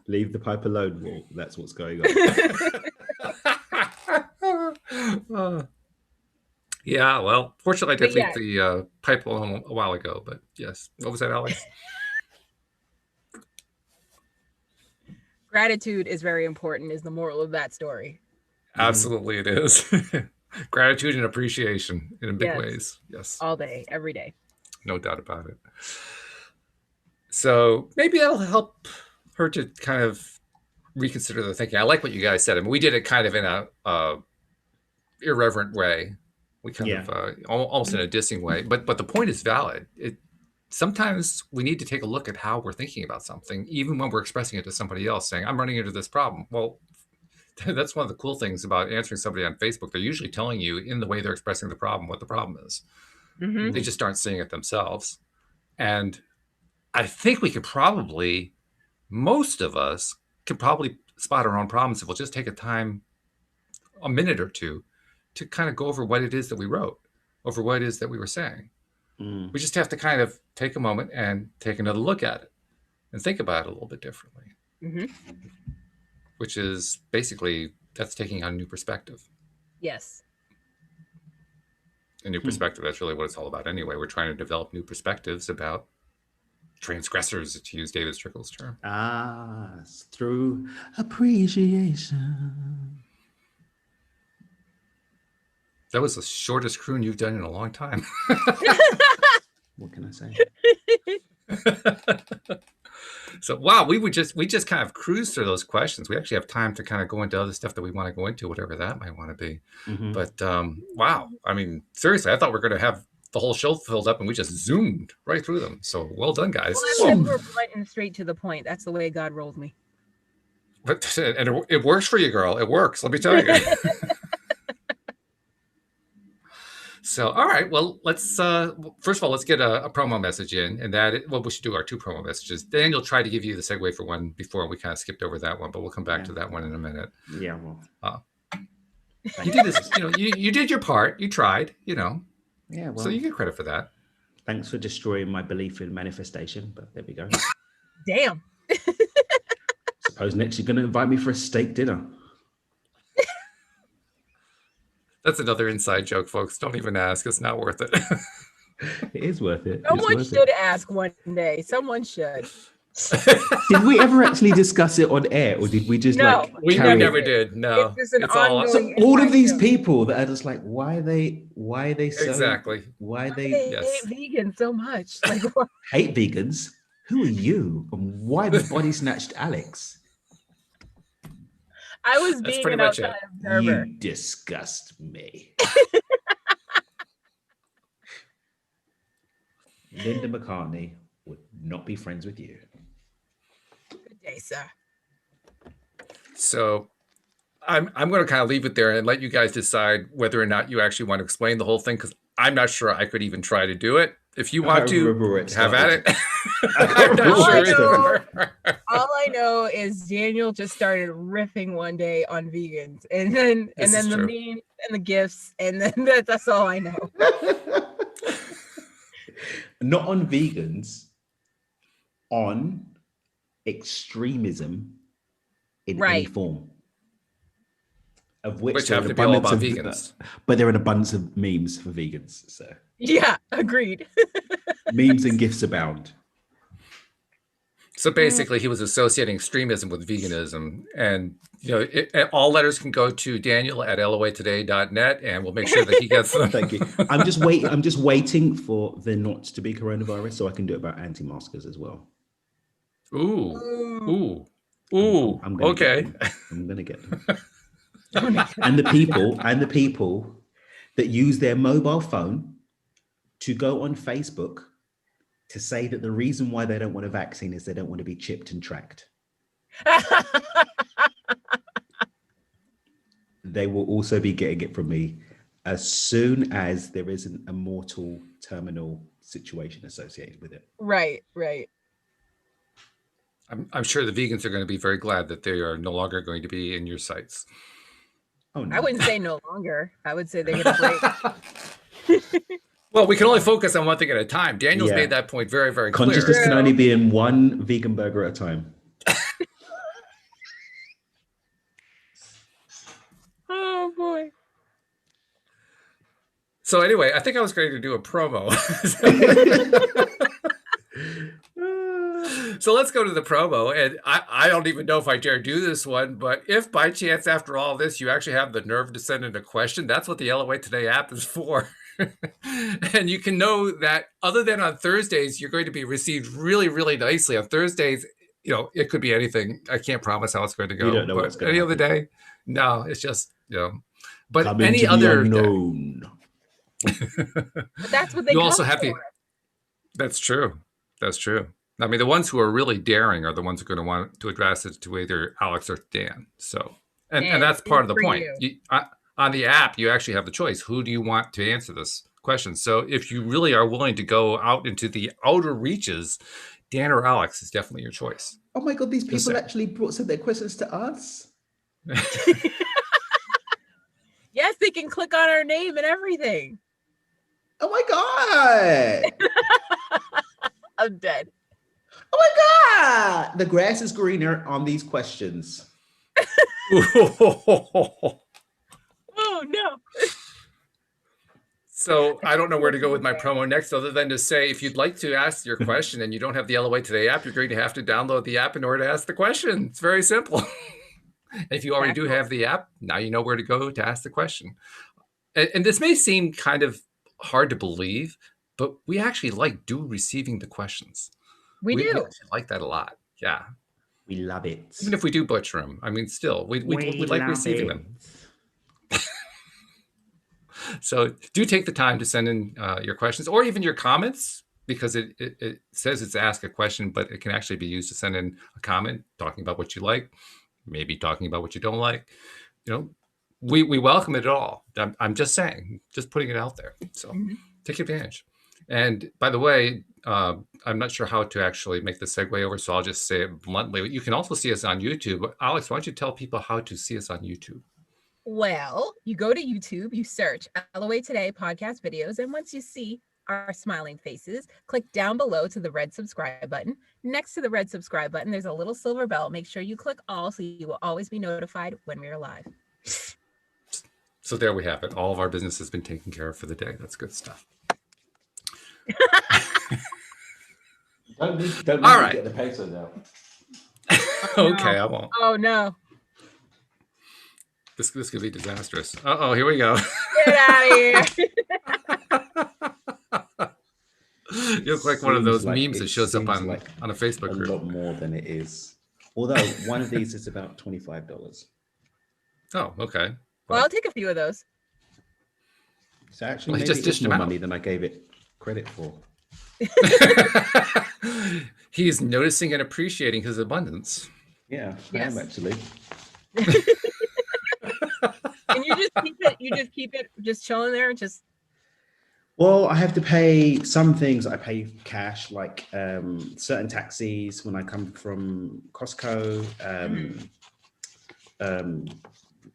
Speaker 2: leave the pipe alone. Well, that's what's going on.
Speaker 1: Yeah, well, fortunately, I did leave the pipe alone a while ago. But yes, what was that, Alex?
Speaker 3: Gratitude is very important, is the moral of that story.
Speaker 1: Absolutely, it is. Gratitude and appreciation in big ways. Yes.
Speaker 3: All day, every day.
Speaker 1: No doubt about it. So maybe that'll help her to kind of reconsider the thinking. I like what you guys said. I mean, we did it kind of in a irreverent way. We kind of almost in a dissing way, but the point is valid. Sometimes we need to take a look at how we're thinking about something, even when we're expressing it to somebody else, saying, I'm running into this problem. Well, that's one of the cool things about answering somebody on Facebook. They're usually telling you in the way they're expressing the problem what the problem is.
Speaker 3: Mm-hmm.
Speaker 1: They just aren't seeing it themselves. And I think most of us can probably spot our own problems if we'll just take a minute or two, to kind of go over what it is that we wrote, over what it is that we were saying. We just have to kind of take a moment and take another look at it and think about it a little bit differently.
Speaker 3: Mm-hmm.
Speaker 1: Which is basically, that's taking on a new perspective.
Speaker 3: Yes.
Speaker 1: A new perspective, that's really what it's all about anyway. We're trying to develop new perspectives about transgressors, to use David Strickle's term.
Speaker 2: Through appreciation.
Speaker 1: That was the shortest croon you've done in a long time.
Speaker 2: What can I say?
Speaker 1: So wow, we just kind of cruise through those questions. We actually have time to kind of go into other stuff that we want to go into, whatever that might want to be.
Speaker 2: Mm-hmm.
Speaker 1: But wow, I mean, seriously, I thought we were going to have the whole show filled up, and we just zoomed right through them. So well done, guys.
Speaker 3: Well, we're blunt and straight to the point. That's the way God rolled me.
Speaker 1: But, and it works for you, girl. It works. Let me tell you. So, all right. Well, let's first of all, let's get a promo message in, and we should do our 2 promo messages. Daniel tried to give you the segue for one before, we kind of skipped over that one, but we'll come back to that one in a minute.
Speaker 2: Yeah, well,
Speaker 1: you did this. You did your part. You tried.
Speaker 2: Yeah, well,
Speaker 1: so you get credit for that.
Speaker 2: Thanks for destroying my belief in manifestation, but there we go.
Speaker 3: Damn.
Speaker 2: Suppose next you're going to invite me for a steak dinner.
Speaker 1: That's another inside joke, folks. Don't even ask. It's not worth it.
Speaker 2: It is worth it.
Speaker 3: Someone should ask one day. Someone should.
Speaker 2: Did we ever actually discuss it on air, or did we just
Speaker 1: we never did. No,
Speaker 3: it's all
Speaker 2: so all of these people that are just like, why are they so,
Speaker 1: exactly
Speaker 3: why they hate vegans so much? Like, what?
Speaker 2: Hate vegans? Who are you? And why the body snatched Alex?
Speaker 3: I was being an outside observer.
Speaker 2: You disgust me. Linda McCartney would not be friends with you.
Speaker 3: Good day, sir.
Speaker 1: So I'm going to kind of leave it there and let you guys decide whether or not you actually want to explain the whole thing, because I'm not sure I could even try to do it. If you want to, have at it. I'm not sure either.
Speaker 3: All I know is Daniel just started riffing one day on vegans, and then the memes and the gifts, and then that's all I know.
Speaker 2: Not on vegans, on extremism in any form. Of which
Speaker 1: have to be all about vegans.
Speaker 2: But there are an abundance of memes for vegans. So
Speaker 3: yeah, agreed.
Speaker 2: Memes and gifts abound.
Speaker 1: So basically, he was associating extremism with veganism, and all letters can go to Daniel@loatoday.net, and we'll make sure that he gets them.
Speaker 2: Thank you. I'm just waiting for there not to be coronavirus, so I can do it about anti-maskers as well.
Speaker 1: Ooh.
Speaker 2: I'm gonna
Speaker 1: okay.
Speaker 2: I'm gonna get them. and the people that use their mobile phone to go on Facebook to say that the reason why they don't want a vaccine is they don't want to be chipped and tracked. They will also be getting it from me as soon as there isn't a mortal terminal situation associated with it.
Speaker 3: Right.
Speaker 1: I'm sure the vegans are going to be very glad that they are no longer going to be in your sites.
Speaker 2: Oh, no.
Speaker 3: I wouldn't say no longer. I would say they get a break.
Speaker 1: Well, we can only focus on one thing at a time. Daniel's made that point very, very clear.
Speaker 2: Consciousness can only be in one vegan burger at a time.
Speaker 3: Oh, boy.
Speaker 1: So anyway, I think I was going to do a promo. So let's go to the promo. And I don't even know if I dare do this one, but if by chance after all this, you actually have the nerve to send in a question, that's what the LOA Today app is for. And you can know that other than on Thursdays, you're going to be received really, really nicely. On Thursdays, it could be anything. I can't promise how it's going to go.
Speaker 2: You don't know what's going to
Speaker 1: happen. Any other day? No, it's just, but
Speaker 2: Coming
Speaker 1: any
Speaker 2: to
Speaker 1: other
Speaker 2: the unknown.
Speaker 3: But that's what they
Speaker 1: you also have
Speaker 3: for.
Speaker 1: That's true. That's true. I mean, the ones who are really daring are the ones who are going to want to address it to either Alex or Dan. So, and that's part of the point. On the app, you actually have the choice. Who do you want to answer this question? So if you really are willing to go out into the outer reaches, Dan or Alex is definitely your choice.
Speaker 2: Oh my God, these people actually sent their questions to us?
Speaker 3: Yes, they can click on our name and everything.
Speaker 2: Oh my God.
Speaker 3: I'm dead.
Speaker 2: Oh my God. The grass is greener on these questions.
Speaker 3: Oh no.
Speaker 1: So I don't know where to go with my promo next, other than to say, if you'd like to ask your question and you don't have the LOA Today app, you're going to have to download the app in order to ask the question. It's very simple. If you already do have the app, now you know where to go to ask the question. and this may seem kind of hard to believe, but we actually do receiving the questions.
Speaker 3: We do.
Speaker 1: actually like that a lot. Yeah.
Speaker 2: We love it.
Speaker 1: Even if we do butcher them, I mean, still, we like receiving them. So do take the time to send in your questions or even your comments, because it says it's ask a question, but it can actually be used to send in a comment talking about what you like, maybe talking about what you don't like. We welcome it all. I'm just saying, just putting it out there. So take advantage. And by the way, I'm not sure how to actually make the segue over, so I'll just say it bluntly. You can also see us on YouTube. Alex, why don't you tell people how to see us on YouTube?
Speaker 3: Well, you go to YouTube, you search LOA Today podcast videos, and once you see our smiling faces, click down below to the red subscribe button. Next to the red subscribe button, there's a little silver bell. Make sure you click all so you will always be notified when we're live.
Speaker 1: So there we have it. All of our business has been taken care of for the day. That's good stuff.
Speaker 2: Don't
Speaker 1: all right.
Speaker 2: Get the peso now.
Speaker 1: Okay, I won't.
Speaker 3: Oh no.
Speaker 1: This could be disastrous. Uh-oh, here we go.
Speaker 3: Get out of here.
Speaker 1: You look like one of those memes that shows up on a Facebook group.
Speaker 2: A lot more than it is. Although one of these is about $25.
Speaker 1: Oh, okay.
Speaker 3: Well, I'll take a few of those.
Speaker 2: So actually, maybe it's more money than I gave it credit for.
Speaker 1: He's noticing and appreciating his abundance.
Speaker 2: Yeah, yes. I am actually.
Speaker 3: And you just keep it chilling there, just.
Speaker 2: Well, I have to pay some things. I pay cash, like certain taxis when I come from Costco.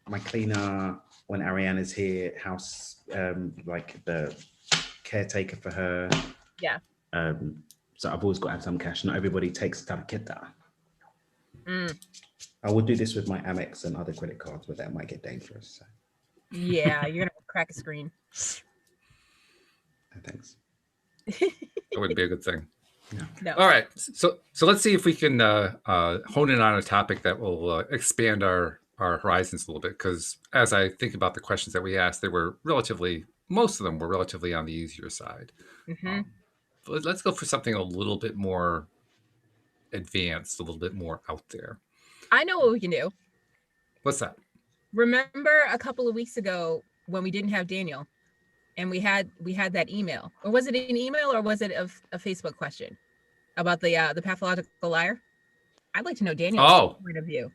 Speaker 2: My cleaner when Ariana's here, house, like the caretaker for her.
Speaker 3: Yeah.
Speaker 2: So I've always got to have some cash. Not everybody takes tarjeta. I would do this with my Amex and other credit cards, but that might get dangerous. So.
Speaker 3: Yeah, you're gonna crack a screen.
Speaker 2: Thanks.
Speaker 1: That wouldn't be a good thing.
Speaker 3: No.
Speaker 1: All right. So let's see if we can hone in on a topic that will expand our horizons a little bit. Because as I think about the questions that we asked, most of them were relatively on the easier side. But let's go for something a little bit more advanced, a little bit more out there.
Speaker 3: I know what we can do.
Speaker 1: What's that?
Speaker 3: Remember a couple of weeks ago when we didn't have Daniel? And we had that email, or was it an email, or was it a Facebook question about the pathological liar? I'd like to know Daniel's point of view.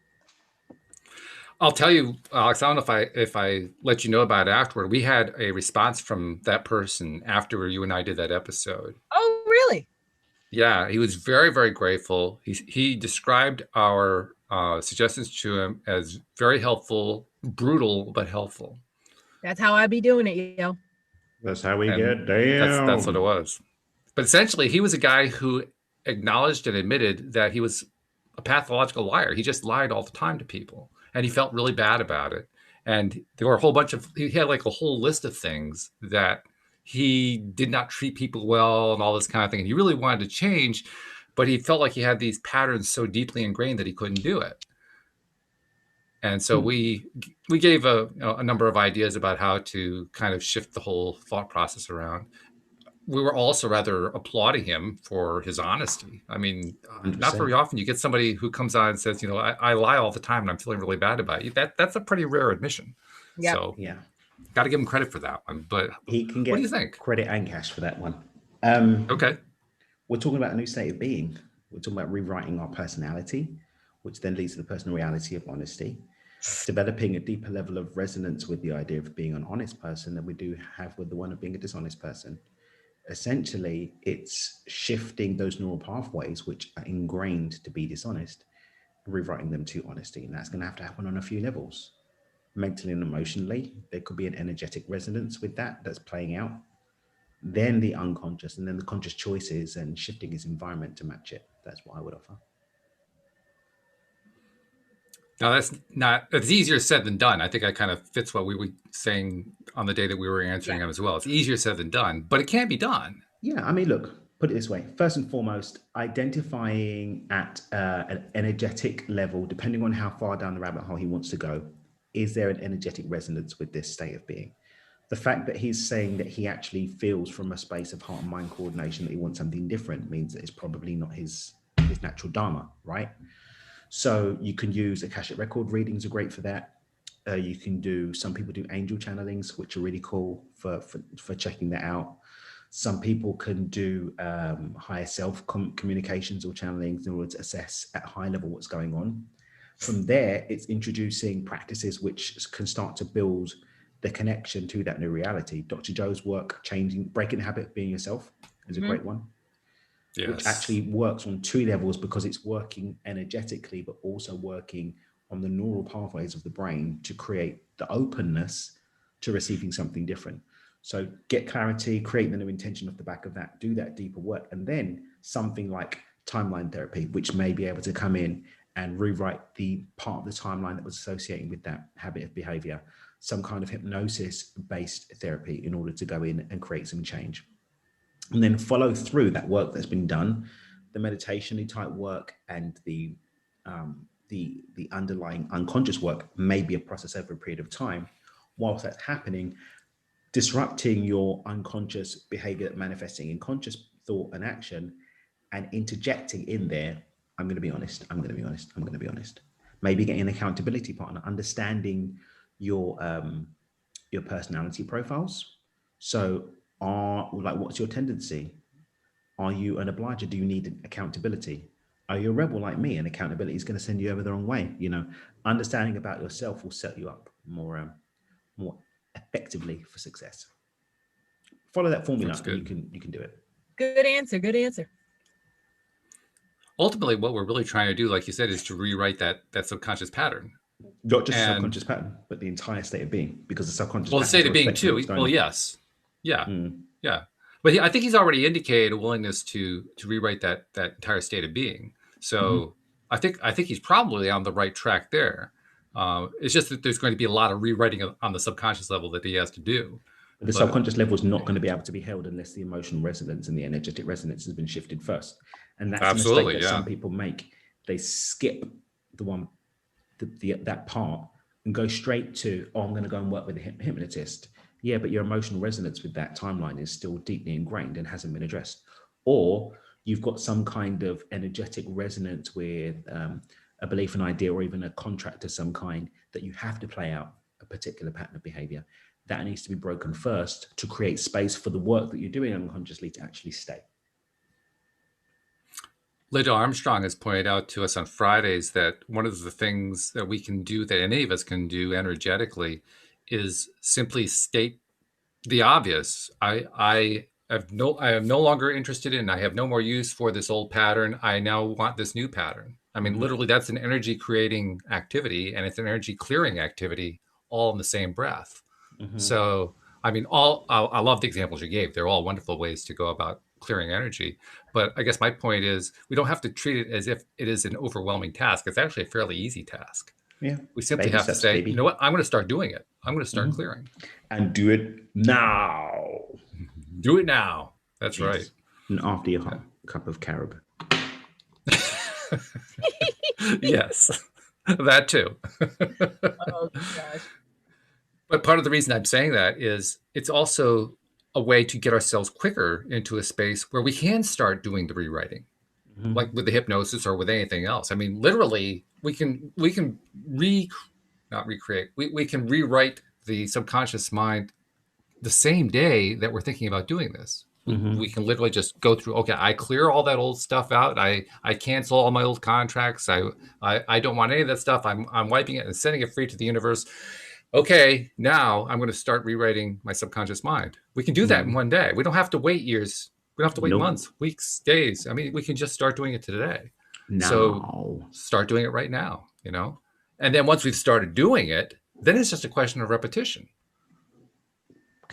Speaker 1: I'll tell you, Alex. I don't know if I let you know about it afterward. We had a response from that person after you and I did that episode.
Speaker 3: Oh, really?
Speaker 1: Yeah, he was very, very grateful. He described our suggestions to him as very helpful, brutal but helpful.
Speaker 3: That's how I be doing it, yo.
Speaker 2: That's how we get down.
Speaker 1: That's what it was. But essentially, he was a guy who acknowledged and admitted that he was a pathological liar. He just lied all the time to people, and he felt really bad about it. And there were a whole bunch of, he had like a whole list of things that he did not treat people well and all this kind of thing. And he really wanted to change, but he felt like he had these patterns so deeply ingrained that he couldn't do it. And so we gave a number of ideas about how to kind of shift the whole thought process around. We were also rather applauding him for his honesty. I mean, not very often you get somebody who comes on and says, I lie all the time and I'm feeling really bad about you. That's a pretty rare admission.
Speaker 3: Yeah.
Speaker 1: So
Speaker 2: yeah,
Speaker 1: got to give him credit for that one. But
Speaker 2: he can get
Speaker 1: what do you think?
Speaker 2: Credit and cash for that one.
Speaker 1: Okay.
Speaker 2: We're talking about a new state of being. We're talking about rewriting our personality, which then leads to the personal reality of honesty. Developing a deeper level of resonance with the idea of being an honest person than we do have with the one of being a dishonest person. Essentially, it's shifting those neural pathways which are ingrained to be dishonest, rewriting them to honesty. And that's going to have to happen on a few levels. Mentally and emotionally, there could be an energetic resonance with that's playing out. Then the unconscious, and then the conscious choices and shifting his environment to match it. That's what I would offer.
Speaker 1: Now, it's easier said than done. I think that kind of fits what we were saying on the day that we were answering them as well. It's easier said than done, but it can be done.
Speaker 2: Yeah, I mean, look, put it this way. First and foremost, identifying at an energetic level, depending on how far down the rabbit hole he wants to go, is there an energetic resonance with this state of being? The fact that he's saying that he actually feels from a space of heart and mind coordination that he wants something different means that it's probably not his natural dharma, right? So you can use Akashic record readings are great for that. You can do, some people do angel channelings, which are really cool for checking that out. Some people can do higher self communications or channelings in order to assess at a high level what's going on. From there, it's introducing practices which can start to build the connection to that new reality. Dr. Joe's work, breaking the habit of being yourself, is a great one. Yes. Which actually works on 2 levels, because it's working energetically, but also working on the neural pathways of the brain to create the openness to receiving something different. So get clarity, create the new intention off the back of that, do that deeper work, and then something like timeline therapy, which may be able to come in and rewrite the part of the timeline that was associated with that habit of behavior. Some kind of hypnosis-based therapy in order to go in and create some change. And then follow through that work that's been done, the meditation type work, and the underlying unconscious work may be a process over a period of time. Whilst that's happening, disrupting your unconscious behavior, manifesting in conscious thought and action, and interjecting in there, I'm going to be honest, I'm going to be honest, I'm going to be honest. Maybe getting an accountability partner, understanding your personality profiles. So what's your tendency? Are you an obliger? Do you need accountability? Are you a rebel like me? And accountability is going to send you over the wrong way. Understanding about yourself will set you up more effectively for success. Follow that formula, and you can do it.
Speaker 3: Good answer. Good answer.
Speaker 1: Ultimately, what we're really trying to do, like you said, is to rewrite that subconscious pattern.
Speaker 2: Not just the subconscious pattern, but the entire state of being, because the subconscious.
Speaker 1: Well, the state of being too. Well, yes, yeah, yeah. But I think he's already indicated a willingness to rewrite that entire state of being. So I think he's probably on the right track there. It's just that there's going to be a lot of rewriting on the subconscious level that he has to do.
Speaker 2: But the subconscious level is not going to be able to be held unless the emotional resonance and the energetic resonance has been shifted first. And that's a mistake that some people make. They skip that part and go straight to, I'm going to go and work with a hypnotist. Yeah, but your emotional resonance with that timeline is still deeply ingrained and hasn't been addressed. Or you've got some kind of energetic resonance with a belief, an idea, or even a contract of some kind that you have to play out a particular pattern of behavior. That needs to be broken first to create space for the work that you're doing unconsciously to actually stay.
Speaker 1: Linda Armstrong has pointed out to us on Fridays that one of the things that we can do, that any of us can do energetically, is simply state the obvious. I am no longer interested in, I have no more use for this old pattern. I now want this new pattern. I mean, literally, that's an energy creating activity, and it's an energy clearing activity, all in the same breath. So, I mean, I love the examples you gave. They're all wonderful ways to go about clearing energy. But I guess my point is, we don't have to treat it as if it is an overwhelming task. It's actually a fairly easy task.
Speaker 2: Yeah.
Speaker 1: We simply have to say, you know what, I'm going to start doing it. I'm going to start clearing.
Speaker 2: And do it now.
Speaker 1: Do it now. That's right.
Speaker 2: And after your cup of carob.
Speaker 1: Yes, that too.
Speaker 3: Oh, gosh.
Speaker 1: But part of the reason I'm saying that is it's also a way to get ourselves quicker into a space where we can start doing the rewriting, like with the hypnosis or with anything else. I mean, literally, we can not recreate. We can rewrite the subconscious mind the same day that we're thinking about doing this. We can literally just go through, okay, I clear all that old stuff out. I cancel all my old contracts. I don't want any of that stuff. I'm wiping it and sending it free to the universe. Okay, now I'm going to start rewriting my subconscious mind. We can do that in one day. We don't have to wait years. We don't have to wait months, weeks, days. I mean, we can just start doing it today. So start doing it right now, And then once we've started doing it, then it's just a question of repetition.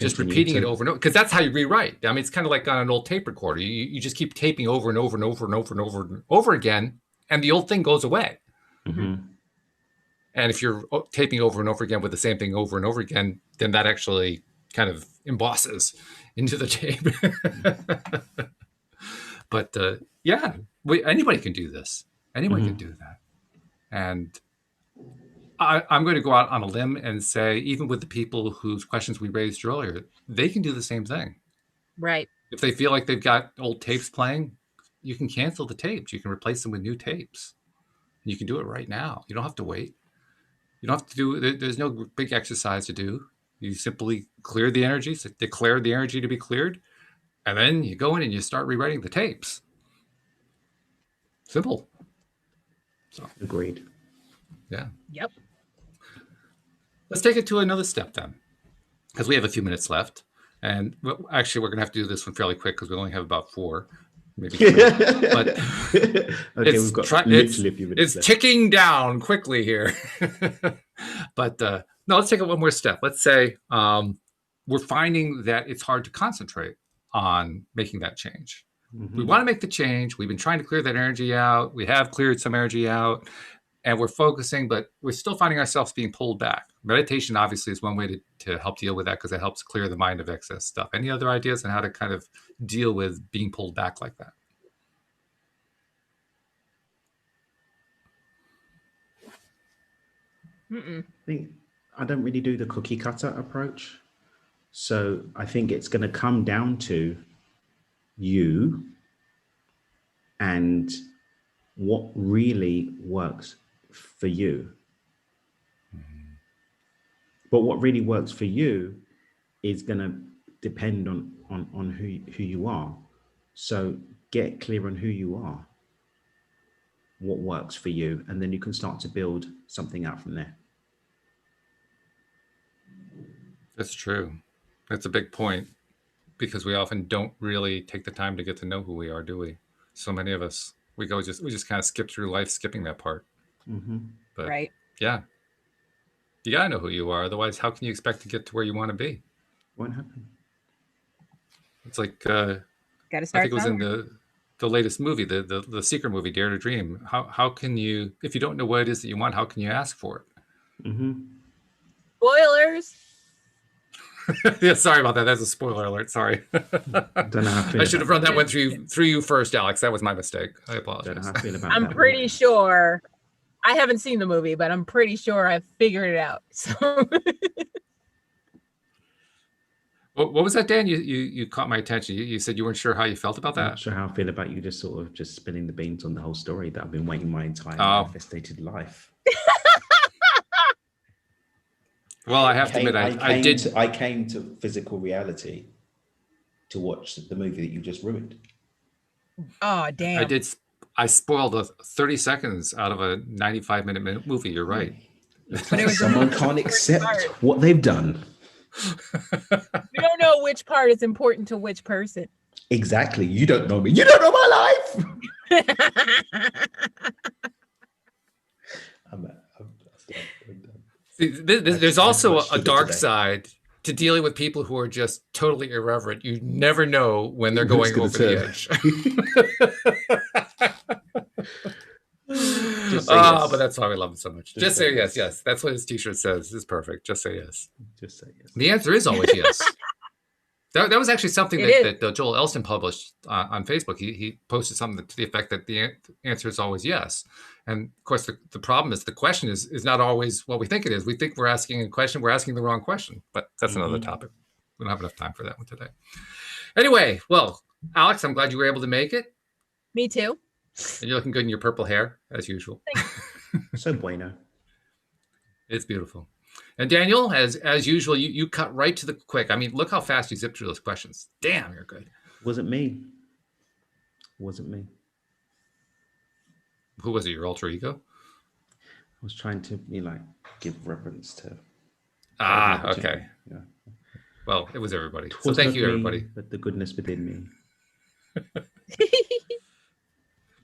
Speaker 1: Just repeating it over and over, because that's how you rewrite. I mean, it's kind of like on an old tape recorder. You just keep taping over and over and over and over and over and over again, and the old thing goes away. And if you're taping over and over again with the same thing over and over again, then that actually kind of embosses into the tape. But anybody can do this. Anyone can do that. And I'm going to go out on a limb and say, even with the people whose questions we raised earlier, they can do the same thing.
Speaker 3: Right.
Speaker 1: If they feel like they've got old tapes playing, you can cancel the tapes. You can replace them with new tapes. You can do it right now. You don't have to wait. You don't have to do, there's no big exercise to do. You simply clear the energy, so declare the energy to be cleared, and then you go in and you start rewriting the tapes. Simple. So,
Speaker 2: Agreed.
Speaker 1: yeah.
Speaker 3: Yep.
Speaker 1: Let's take it to another step then, because we have a few minutes left. And actually, we're going to have to do this one fairly quick because we only have about 4, maybe 3. But
Speaker 2: okay, we've got literally a few minutes
Speaker 1: it's
Speaker 2: left.
Speaker 1: ticking down quickly here. But no, let's take it one more step. Let's say we're finding that it's hard to concentrate on making that change.
Speaker 2: Mm-hmm.
Speaker 1: We want to make the change. We've been trying to clear that energy out. We have cleared some energy out. And we're focusing, but we're still finding ourselves being pulled back. Meditation, obviously, is one way to help deal with that because it helps clear the mind of excess stuff. Any other ideas on how to kind of deal with being pulled back like that?
Speaker 2: I don't really do the cookie cutter approach. So I think it's going to come down to you and what really works for you. Mm-hmm. But what really works for you is going to depend on who you are. So get clear on who you are, what works for you, and then you can start to build something out from there.
Speaker 1: That's true. That's a big point because we often don't really take the time to get to know who we are, do we? So many of us, we just kind of skip through life, skipping that part.
Speaker 2: Mm-hmm.
Speaker 1: But
Speaker 3: right.
Speaker 1: Yeah, you gotta know who you are. Otherwise, how can you expect to get to where you want to be?
Speaker 2: Won't happen.
Speaker 1: It's like
Speaker 3: Gotta
Speaker 1: I
Speaker 3: start
Speaker 1: think it was in
Speaker 3: somewhere.
Speaker 1: the latest movie, the secret movie, Dare to Dream. How can you, if you don't know what it is that you want, how can you ask for it?
Speaker 2: Mm-hmm.
Speaker 3: Spoilers.
Speaker 1: Yeah, sorry about that. That's a spoiler alert. Sorry.
Speaker 2: Don't know how I feel
Speaker 1: I should have run that
Speaker 2: about
Speaker 1: one through you first, Alex. That was my mistake. I
Speaker 2: Don't know
Speaker 1: apologize.
Speaker 2: how I feel about
Speaker 3: I'm
Speaker 2: that
Speaker 3: pretty
Speaker 2: one.
Speaker 3: sure. I haven't seen the movie, but I'm pretty sure I figured it out. So
Speaker 1: What was that, Dan? You caught my attention. You said you weren't sure how you felt about
Speaker 2: I'm
Speaker 1: that.
Speaker 2: not sure how I feel about you just sort of just spinning the beans on the whole story that I've been waiting my entire
Speaker 1: Oh.
Speaker 2: manifested life.
Speaker 1: Well, I have to admit,
Speaker 2: I came to physical reality to watch the movie that you just ruined.
Speaker 3: oh damn.
Speaker 1: I spoiled 30 seconds out of a 95-minute movie. You're right.
Speaker 3: But it was
Speaker 2: Someone can't accept what they've done.
Speaker 3: You don't know which part is important to which person.
Speaker 2: Exactly. You don't know me. You don't know my life. I'm done.
Speaker 1: See, there's also a dark side to dealing with people who are just totally irreverent. You never know when they're going over the edge.
Speaker 2: Just say yes.
Speaker 1: But that's why we love him so much. Just say yes. Yes, that's what his t-shirt says. It's perfect. Just say yes.
Speaker 2: Just say yes.
Speaker 1: The answer is always yes. That was actually something that Joel Elston published on Facebook. He posted something to the effect that the answer is always yes. And of course, the problem is the question is not always what we think it is. We think we're asking a question. We're asking the wrong question. But that's another topic. We don't have enough time for that one today. Anyway, well, Alex, I'm glad you were able to make it.
Speaker 3: Me too.
Speaker 1: And you're looking good in your purple hair, as usual.
Speaker 2: So bueno.
Speaker 1: It's beautiful. And Daniel, as usual, you cut right to the quick. I mean, look how fast you zipped through those questions. Damn, you're good.
Speaker 2: Wasn't me. Wasn't me.
Speaker 1: Who was it? Your alter ego?
Speaker 2: I was trying to give reference to.
Speaker 1: Okay.
Speaker 2: Yeah.
Speaker 1: Well, it was everybody. So thank you, everybody.
Speaker 2: But the goodness within me.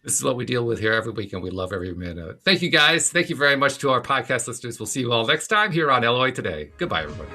Speaker 1: This is what we deal with here every week, and we love every minute of it. Thank you, guys. Thank you very much to our podcast listeners. We'll see you all next time here on LOA Today. Goodbye, everybody.